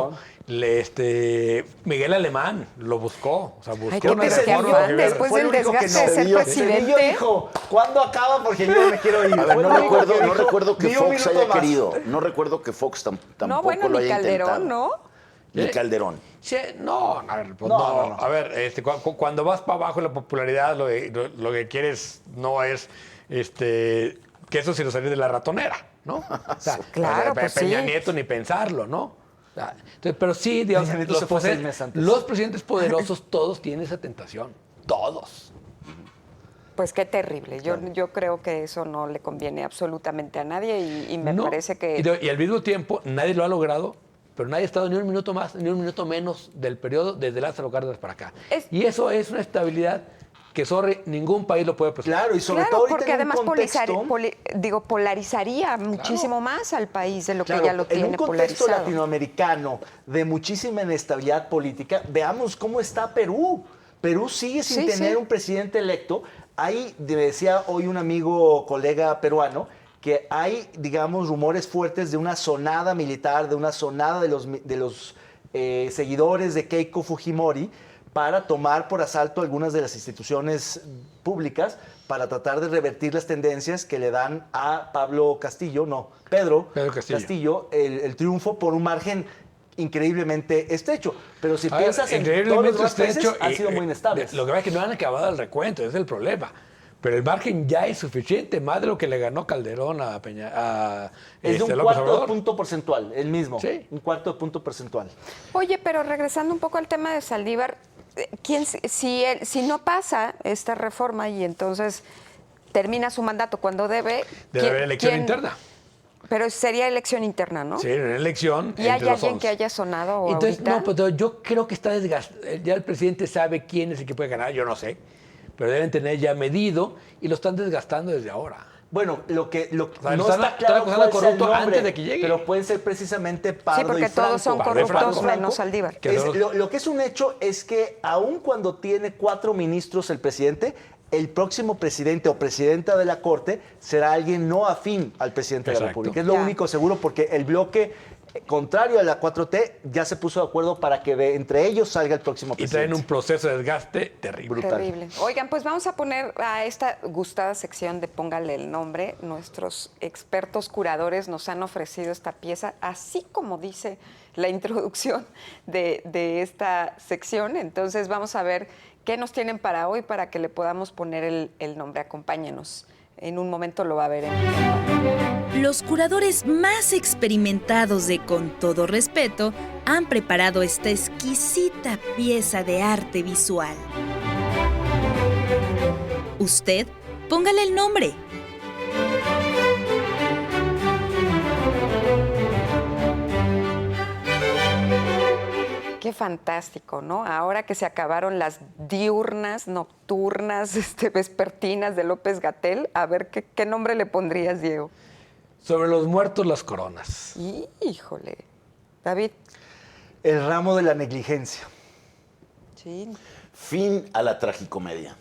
Constitución? Miguel Alemán lo buscó. O sea, buscó Ay, qué una que se reforma. dio que después Fue el del único que desgaste de no ser cedió. presidente. Cedillo dijo, ¿cuándo acaba? Porque yo ya me quiero ir. A ver, Fue no el único recuerdo, que no dijo, recuerdo que "Ni un Fox minuto haya más". querido. No recuerdo que Fox tampoco No, bueno, lo ni haya Calderón, intentado. ¿no? Ni Calderón. Sí, no, a ver, pues No, no, no. a ver, cuando vas para abajo en la popularidad, lo que quieres no es que eso sin salir de la ratonera, ¿no? O sea, Claro, pues Peña sí. Nieto ni pensarlo, ¿no? O sea, entonces, pero sí, digamos, Peña Nieto se fue 6 meses antes. los presidentes poderosos todos tienen esa tentación, todos. Pues qué terrible. Yo creo que eso no le conviene absolutamente a nadie y me No, parece que... Y al mismo tiempo, nadie lo ha logrado, pero nadie ha estado ni un minuto más, ni un minuto menos del periodo desde Lázaro Cárdenas para acá. Y eso es una estabilidad que, sorry, ningún país lo puede presentar. Claro, y sobre Claro, todo ahorita porque en un además contexto... polarizaría muchísimo más al país de lo Claro, que ya lo en tiene un contexto polarizado. latinoamericano de muchísima inestabilidad política, veamos cómo está Perú. Perú sigue sin Sí, tener sí. un presidente electo. Ahí, me decía hoy un amigo, colega peruano, que hay, digamos, rumores fuertes de una sonada militar, de una sonada de los seguidores de Keiko Fujimori para tomar por asalto algunas de las instituciones públicas para tratar de revertir las tendencias que le dan a Pedro Castillo el triunfo por un margen increíblemente estrecho. Pero si A ver, piensas en todos los increíblemente demás países, estrecho, han sido muy inestables. Lo que pasa es que no han acabado el recuento, ese es el problema. Pero el margen ya es suficiente, más de lo que le ganó Calderón a Es de un López cuarto de Obrador. punto porcentual, el mismo. Sí. Un cuarto de punto porcentual. Oye, pero regresando un poco al tema de Saldívar, si no pasa esta reforma y entonces termina su mandato cuando debe... Debe haber elección interna. Pero sería elección interna, ¿no? Sí, una elección. ¿Y hay entre los alguien 11. que haya sonado Entonces, ahorita? no, pero yo creo que está desgastado. Ya el presidente sabe quién es el que puede ganar, yo no sé. Pero deben tener ya medido y lo están desgastando desde ahora. Bueno, lo que sea, no están- está están claro acusando cuál a sea el corrupto nombre, antes de que llegue. pero pueden ser precisamente Pardo Sí, porque y Franco. todos son Pardo y corruptos Franco. menos Saldívar. Que son los- Lo que es un hecho es que aun cuando tiene 4 ministros el presidente, el próximo presidente o presidenta de la Corte será alguien no afín al presidente de la Exacto. República. Es lo Ya. único seguro porque el bloque contrario a la 4T ya se puso de acuerdo para que entre ellos salga el próximo Y presidente. traen un proceso de desgaste terrible. Brutal. Terrible. Oigan, pues vamos a poner a esta gustada sección de Póngale el nombre. Nuestros expertos curadores nos han ofrecido esta pieza, así como dice la introducción de esta sección. Entonces vamos a ver qué nos tienen para hoy para que le podamos poner el nombre. Acompáñenos. En un momento lo va a ver en Los curadores más experimentados de Con Todo Respeto han preparado esta exquisita pieza de arte visual. Usted, póngale el nombre. Qué fantástico, ¿no? Ahora que se acabaron las diurnas, nocturnas, vespertinas de López-Gatell, a ver, ¿qué nombre le pondrías, Diego? Sobre los muertos, las coronas. Híjole. David. El ramo de la negligencia. Sí. Fin a la tragicomedia.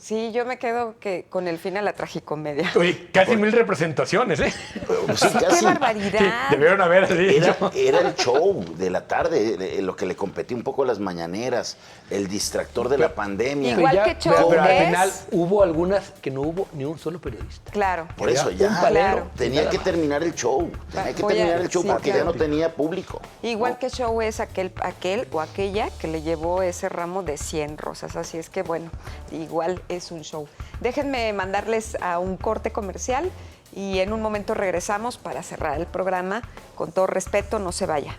Sí, yo me quedo con el fin a la tragicomedia. Oye, casi 1000 representaciones, ¿eh? Sí, ¡Qué casi. barbaridad! Debieron haber así. Era el show de la tarde, lo que le competía un poco a las mañaneras, el distractor de la pandemia. Igual que show pero al es- final hubo algunas que no hubo ni un solo periodista. Claro. Por eso Un ya palero. tenía que terminar el show. Tenía que Voy a- terminar el show sí, porque claro. ya no tenía público. Igual ¿no? que show es aquel o aquella que le llevó ese ramo de 100 rosas. Así es que, bueno, igual es un show. Déjenme mandarles a un corte comercial y en un momento regresamos para cerrar el programa. Con todo respeto, no se vaya.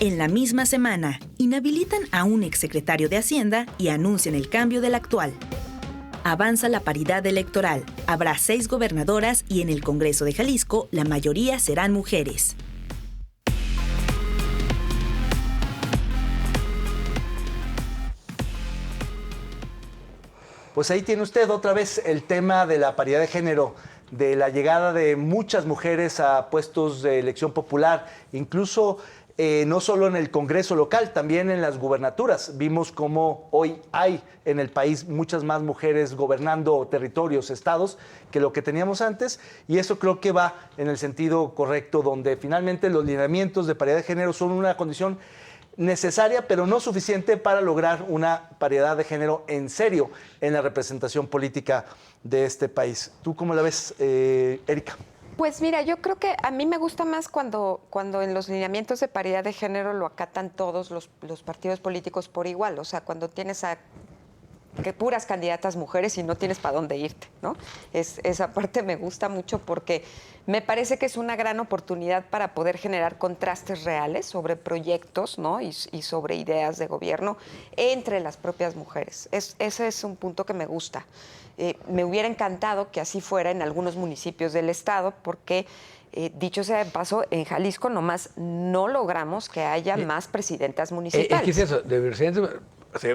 En la misma semana, inhabilitan a un exsecretario de Hacienda y anuncian el cambio del actual. Avanza la paridad electoral. Habrá 6 gobernadoras y en el Congreso de Jalisco la mayoría serán mujeres. Pues ahí tiene usted otra vez el tema de la paridad de género, de la llegada de muchas mujeres a puestos de elección popular, incluso no solo en el Congreso local, también en las gubernaturas. Vimos cómo hoy hay en el país muchas más mujeres gobernando territorios, estados, que lo que teníamos antes, y eso creo que va en el sentido correcto, donde finalmente los lineamientos de paridad de género son una condición necesaria, pero no suficiente para lograr una paridad de género en serio en la representación política de este país. ¿Tú cómo la ves, Erika? Pues mira, yo creo que a mí me gusta más cuando en los lineamientos de paridad de género lo acatan todos los partidos políticos por igual. O sea, cuando tienes a que puras candidatas mujeres y no tienes para dónde irte, ¿no? Esa parte me gusta mucho porque me parece que es una gran oportunidad para poder generar contrastes reales sobre proyectos, ¿no? Y sobre ideas de gobierno entre las propias mujeres. Ese es un punto que me gusta. Me hubiera encantado que así fuera en algunos municipios del estado porque, dicho sea de paso, en Jalisco nomás no logramos que haya más presidentas municipales. Es que es eso, de presidente,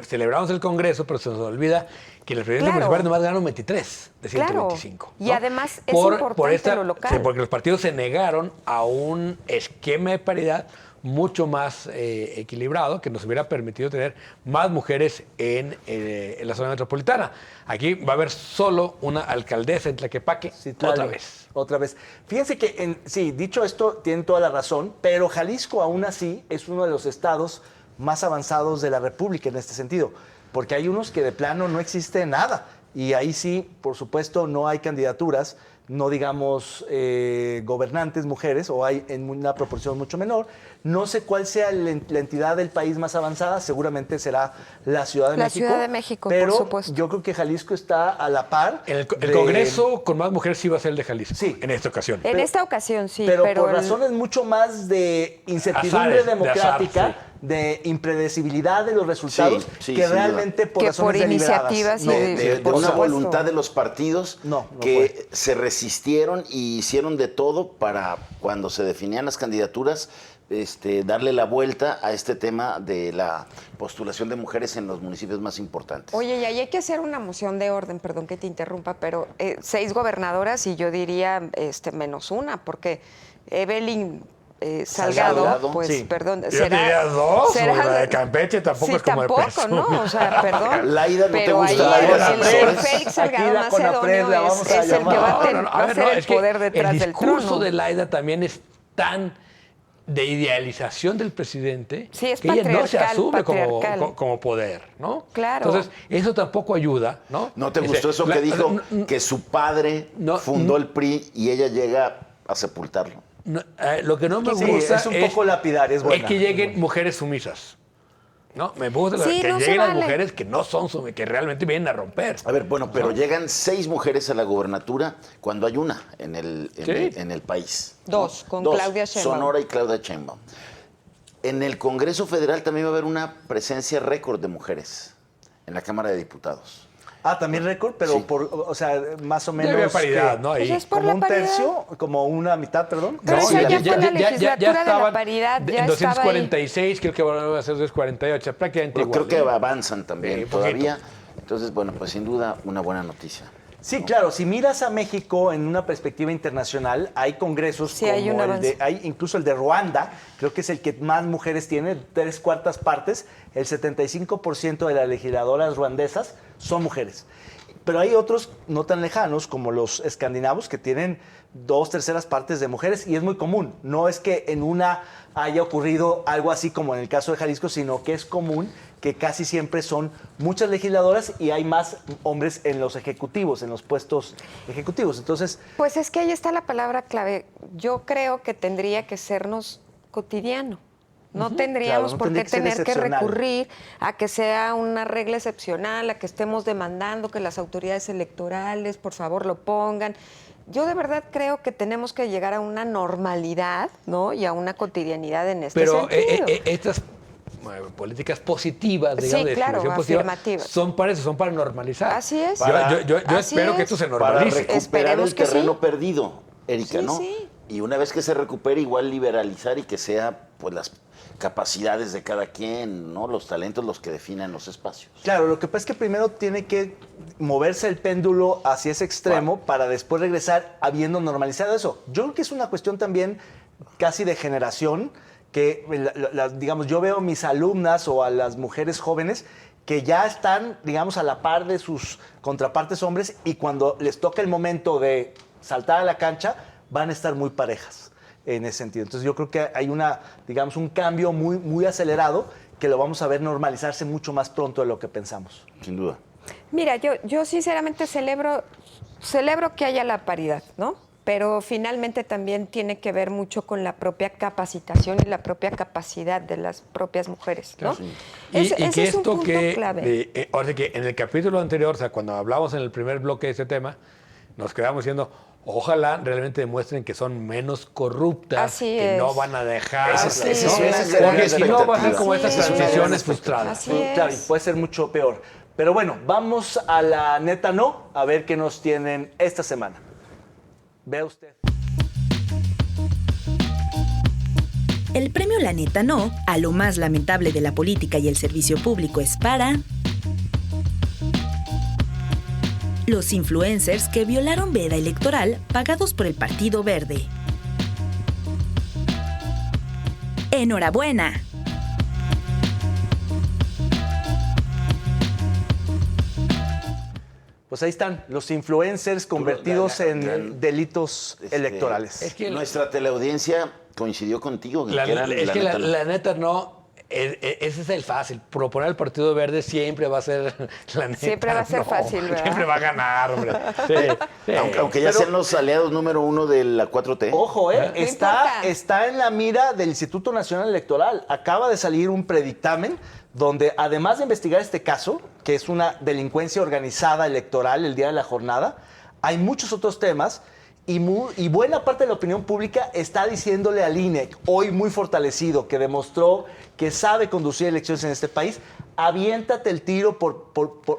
celebramos el Congreso, pero se nos olvida que los presidentes Claro. municipales nomás ganaron 23 de 125. Claro. Y además es importante lo local. Sí, porque los partidos se negaron a un esquema de paridad mucho más equilibrado que nos hubiera permitido tener más mujeres en la zona metropolitana. Aquí va a haber solo una alcaldesa en Tlaquepaque, otra vez. Otra vez. Fíjense que, sí, dicho esto, tienen toda la razón, pero Jalisco aún así es uno de los estados más avanzados de la República en este sentido, porque hay unos que de plano no existe nada, y ahí sí, por supuesto, no hay candidaturas, no digamos gobernantes mujeres, o hay en una proporción mucho menor. No sé cuál sea la entidad del país más avanzada, seguramente será la Ciudad de México. La Ciudad de México, pero por supuesto. yo creo que Jalisco está a la par. El de- Congreso con más mujeres sí va a ser el de Jalisco, Sí. en esta ocasión. En esta ocasión sí, pero por el- razones mucho más de incertidumbre Azares, de democrática, azar, de impredecibilidad de los resultados, Sí, que sin realmente por Que razones por deliberadas. iniciativas y No, de- de por una supuesto. voluntad de los partidos No que se resistieron y hicieron de todo para cuando se definían las candidaturas darle la vuelta a este tema de la postulación de mujeres en los municipios más importantes. Oye, y ahí hay que hacer una moción de orden, perdón que te interrumpa, pero 6 gobernadoras y yo diría menos una, porque Evelyn Salgado, Salgado, pues, sí. perdón, Yo diría dos, la de Campeche tampoco sí, es como de tampoco, peso. ¿no? O sea, perdón. Laida, ¿no te pero gusta ahí Laida el Sansores? Félix Salgado Aquí la Conapred Macedonio la vamos a es el que llamar. va a, No, no, va a ser el es que poder detrás el del trono. discurso de Laida también es tan de idealización del presidente Sí, es que ella no se patriarcal, asume patriarcal. como poder, ¿no? Claro. Entonces, eso tampoco ayuda, ¿no? ¿No te Dice, gustó eso que dijo? Que su padre no, fundó el PRI y ella llega a sepultarlo. Lo que no me Sí, gusta es un poco lapidario, es buena. que lleguen mujeres sumisas. ¿No? Me gusta Sí, que no se lleguen las vale. mujeres que no son sumisas, que realmente vienen a romper. A ver, bueno, pero llegan 6 mujeres a la gubernatura cuando hay una en el Sí. país. Dos, con Claudia Sheinbaum. Sonora y Claudia Sheinbaum. En el Congreso Federal también va a haber una presencia récord de mujeres en la Cámara de Diputados. Ah, también récord, pero Sí. o sea, más o menos. Debe haber paridad, ¿qué? ¿no? Ahí. Pues es por Como la un paridad. tercio, como una mitad, perdón. Pero No, esa ya- ya fue la legislatura de la estaban paridad, ya en estaba ahí. 246, creo que van a ser 248, prácticamente Pero igual. creo que ¿no? avanzan también Sí, poquito. todavía. Entonces, bueno, pues sin duda una buena noticia. Sí, claro, si miras a México en una perspectiva internacional, hay congresos Sí, hay un como el avance. de, hay incluso el de Ruanda, creo que es el que más mujeres tiene, 3/4 partes, el 75% de las legisladoras ruandesas son mujeres. Pero hay otros no tan lejanos, como los escandinavos, que tienen 2/3 partes de mujeres, y es muy común. No es que en una haya ocurrido algo así como en el caso de Jalisco, sino que es común que casi siempre son muchas legisladoras y hay más hombres en los ejecutivos, en los puestos ejecutivos. Entonces, Pues es que ahí está la palabra clave. Yo creo que tendría que sernos cotidiano. No tendríamos Claro, no por tendría qué que ser tener que excepcional. recurrir a que sea una regla excepcional, a que estemos demandando que las autoridades electorales, por favor, lo pongan. Yo de verdad creo que tenemos que llegar a una normalidad, ¿no? Y a una cotidianidad en este Pero sentido. estas políticas positivas, Sí, digamos, de claro, discriminación positiva, afirmativas. son para eso, son para normalizar. Así es. Yo Así espero que es. esto se Para normalice. recuperar Esperemos el que terreno sí. perdido, Erika, Sí, ¿no? sí. Y una vez que se recupere, igual liberalizar y que sea pues las capacidades de cada quien, ¿no? Los talentos los que definen los espacios. claro, lo que pasa es que primero tiene que moverse el péndulo hacia ese extremo para después regresar habiendo normalizado eso. Yo creo que es una cuestión también casi de generación, que, digamos, yo veo a mis alumnas o a las mujeres jóvenes que ya están, digamos, a la par de sus contrapartes hombres, y cuando les toca el momento de saltar a la cancha, van a estar muy parejas en ese sentido. Entonces yo creo que hay digamos, un cambio muy, muy acelerado que lo vamos a ver normalizarse mucho más pronto de lo que pensamos. Sin duda. Mira, yo sinceramente celebro que haya la paridad, ¿no? Pero finalmente también tiene que ver mucho con la propia capacitación y la propia capacidad de las propias mujeres, ¿no? Y Ese que es un esto punto que, clave. ahora sí que en el capítulo anterior, o sea, cuando hablamos en el primer bloque de este tema, nos quedamos diciendo, ojalá realmente demuestren que son menos corruptas, Así que es. no van a dejar, Así ¿no? es. Porque si no va a ser como Así estas es. transiciones frustradas. Así es. Claro, y puede ser mucho peor. Pero bueno, vamos a la neta no, a ver qué nos tienen esta semana. Vea usted. El premio La Neta No, a lo más lamentable de la política y el servicio público, es para los influencers que violaron veda electoral pagados por el Partido Verde. ¡Enhorabuena! Pues ahí están, los influencers convertidos en gran- delitos electorales. Es que nuestra teleaudiencia coincidió contigo. La, que eran, es la que neta, la neta no, ese es el fácil. Proponer al Partido Verde siempre va a ser la neta. Siempre va a ser no. fácil, ¿verdad? Siempre va a ganar, hombre. Sí, sí. aunque ya sean los aliados número 1 de la 4T. Ojo, importa. está en la mira del Instituto Nacional Electoral. Acaba de salir un predictamen donde, además de investigar este caso, que es una delincuencia organizada electoral el día de la jornada, hay muchos otros temas y buena parte de la opinión pública está diciéndole al INE, hoy muy fortalecido, que demostró que sabe conducir elecciones en este país, aviéntate el tiro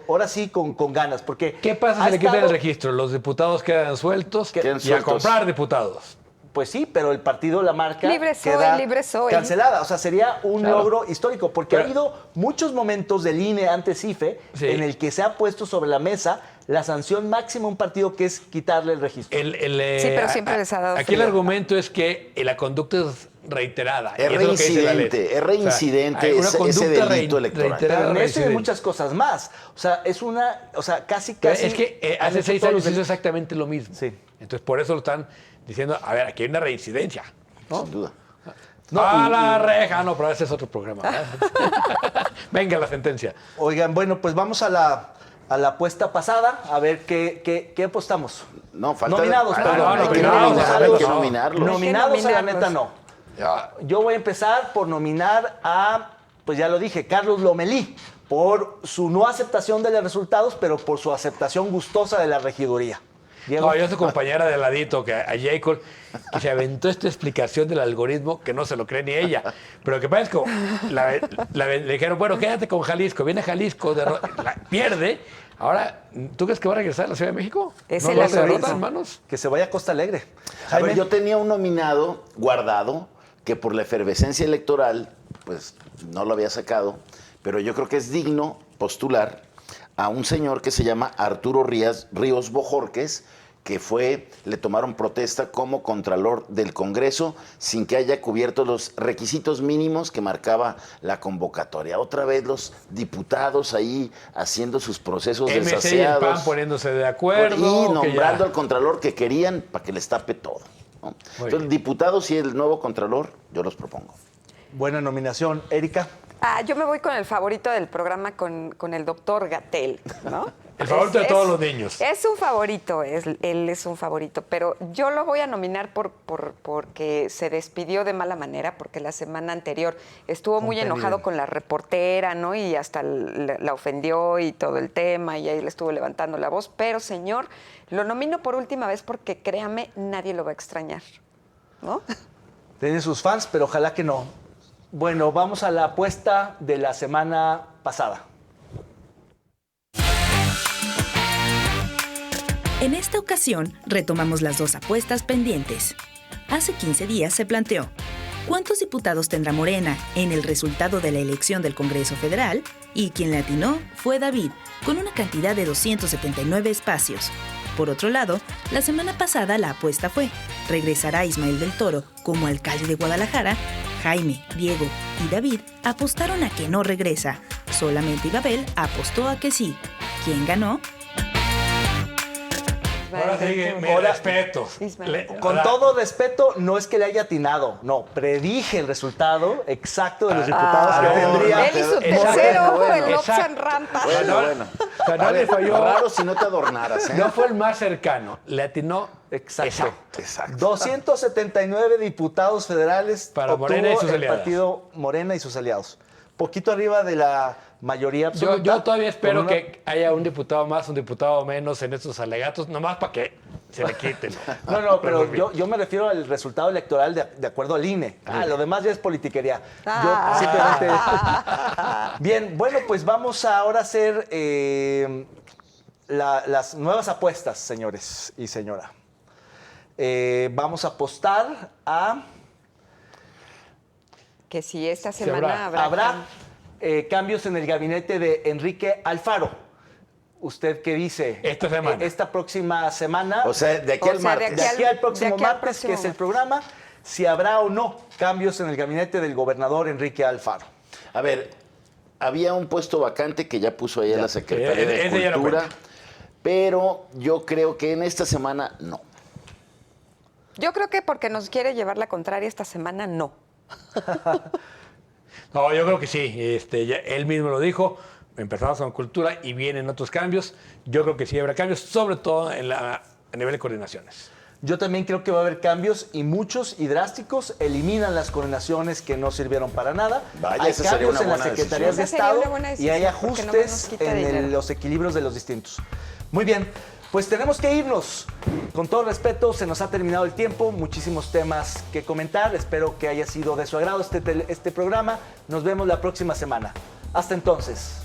ahora sí con ganas, porque ¿Qué pasa ha si le quitan el estado- registro? Los diputados quedan sueltos Quedan y a sueltos. comprar diputados. Pues sí, pero el partido la marca Libre soy, queda libre soy. cancelada. O sea, sería un Claro. logro histórico, porque Pero- ha habido muchos momentos del INE antes IFE Sí. en el que se ha puesto sobre la mesa la sanción máxima a un partido, que es quitarle el registro. Sí, pero siempre les ha dado Aquí el frío. argumento es que la conducta es reiterada. Es y eso lo que dice la ley. reincidente, es reincidente hay una ese conducta delito electoral. reiterada, Pero en eso y en reincidente. muchas cosas más. O sea, casi. Pero es que han hace hecho 6 todos años los hizo exactamente lo mismo. Sí. Entonces, por eso lo están diciendo, a ver, aquí hay una reincidencia. ¿no? Sin duda. A la reja, no, pero ese es otro programa. ¿eh? Venga la sentencia. Oigan, bueno, pues vamos a la apuesta pasada, a ver qué apostamos. No, falta Nominados, de- perdón. no, Hay que nominados, nominarlos. hay que nominarlos. Nominados a la neta nominarlos. no. Yo voy a empezar por nominar a, pues ya lo dije, Carlos Lomelí, por su no aceptación de los resultados, pero por su aceptación gustosa de la regiduría. Diego. No, yo soy compañera de ladito, que a Jacob, que se aventó esta explicación del algoritmo que no se lo cree ni ella. Pero que pasa es que le dijeron, bueno, quédate con Jalisco. Viene Jalisco, pierde. Ahora, ¿tú crees que va a regresar a la Ciudad de México? Es ¿No el lo hace algoritmo. derrota, hermanos? Que se vaya a Costa Alegre. A ver, Jaime. yo tenía un nominado guardado que por la efervescencia electoral, pues no lo había sacado, pero yo creo que es digno postular a un señor que se llama Arturo Ríos Bojorques, que le tomaron protesta como contralor del Congreso sin que haya cubierto los requisitos mínimos que marcaba la convocatoria. Otra vez los diputados ahí haciendo sus procesos MC y el desaseados. PAN poniéndose de acuerdo. Y que nombrando ya- al contralor que querían para que les tape todo, ¿no? Entonces, bien. diputados y el nuevo contralor, yo los propongo. Buena nominación. Erika. Yo me voy con el favorito del programa, con el doctor Gatell, ¿no? El favorito de todos los niños. Es un favorito, él es un favorito, pero yo lo voy a nominar porque se despidió de mala manera, porque la semana anterior estuvo muy Contenido. enojado con la reportera, ¿no? Y hasta la ofendió y todo el tema, y ahí le estuvo levantando la voz. Pero, señor, lo nomino por última vez porque, créame, nadie lo va a extrañar, ¿no? Tiene sus fans, pero ojalá que no. Bueno, vamos a la apuesta de la semana pasada. En esta ocasión, retomamos las dos apuestas pendientes. Hace 15 días se planteó, ¿cuántos diputados tendrá Morena en el resultado de la elección del Congreso Federal? Y quien le atinó fue David, con una cantidad de 279 espacios. Por otro lado, la semana pasada la apuesta fue, ¿regresará Ismael del Toro como alcalde de Guadalajara? Jaime, Diego y David apostaron a que no regresa. Solamente Ibabel apostó a que sí. ¿Quién ganó? Ahora sí, mi Ahora- respeto. Ismael. Con Ahora- todo respeto, no es que le haya atinado, no, predije el resultado exacto de los diputados que no, tendría. Él y su Exacto. tercer ojo, Bueno, el exacto. Lobsan Rampa. Bueno, no, bueno. o sea, no A le ver, falló. raro si no te adornaras, ¿eh? No fue el más cercano, le atinó Exacto. Exacto. 279 diputados federales Para obtuvo Morena y sus el aliados. partido Morena y sus aliados. Poquito arriba de la mayoría Yo, absoluta. yo todavía espero con una- que haya un diputado más, un diputado menos en estos alegatos, nomás para que se le quiten. No, pero yo me refiero al resultado electoral de acuerdo al INE. Lo demás ya es politiquería. Yo simplemente... Bien, bueno, pues vamos a ahora hacer las nuevas apuestas, señores y señora. Vamos a apostar a... Que si esta Sí, semana Habrá cambios en el gabinete de Enrique Alfaro. ¿Usted qué dice? Esta semana. Esta próxima semana. O sea, de aquí al martes. de aquí al próximo de aquí al martes, que es el próximo programa, si habrá o no cambios en el gabinete del gobernador Enrique Alfaro. A ver, había un puesto vacante que ya puso ahí a la Secretaría de ese ya no Cultura, cuenta. pero yo creo que en esta semana no. Yo creo que porque nos quiere llevar la contraria esta semana, no. No, yo creo que sí. Él mismo lo dijo. Empezamos con cultura y vienen otros cambios. Yo creo que sí habrá cambios, sobre todo a nivel de coordinaciones. Yo también creo que va a haber cambios y muchos y drásticos. Eliminan las coordinaciones que no sirvieron para nada. Vaya, hay esa sería cambios una en las buena secretarías de decisión. Esa sería Estado una buena y hay decisión, porque no nos ajustes quita dinero. en los equilibrios de los distintos. Muy bien, pues tenemos que irnos. Con todo respeto, se nos ha terminado el tiempo. Muchísimos temas que comentar. Espero que haya sido de su agrado este programa. Nos vemos la próxima semana. Hasta entonces.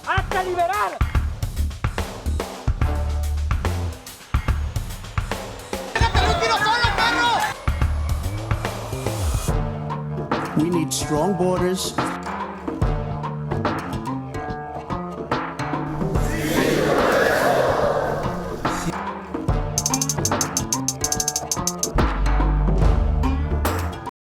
¡Hasta liberar! We need strong borders,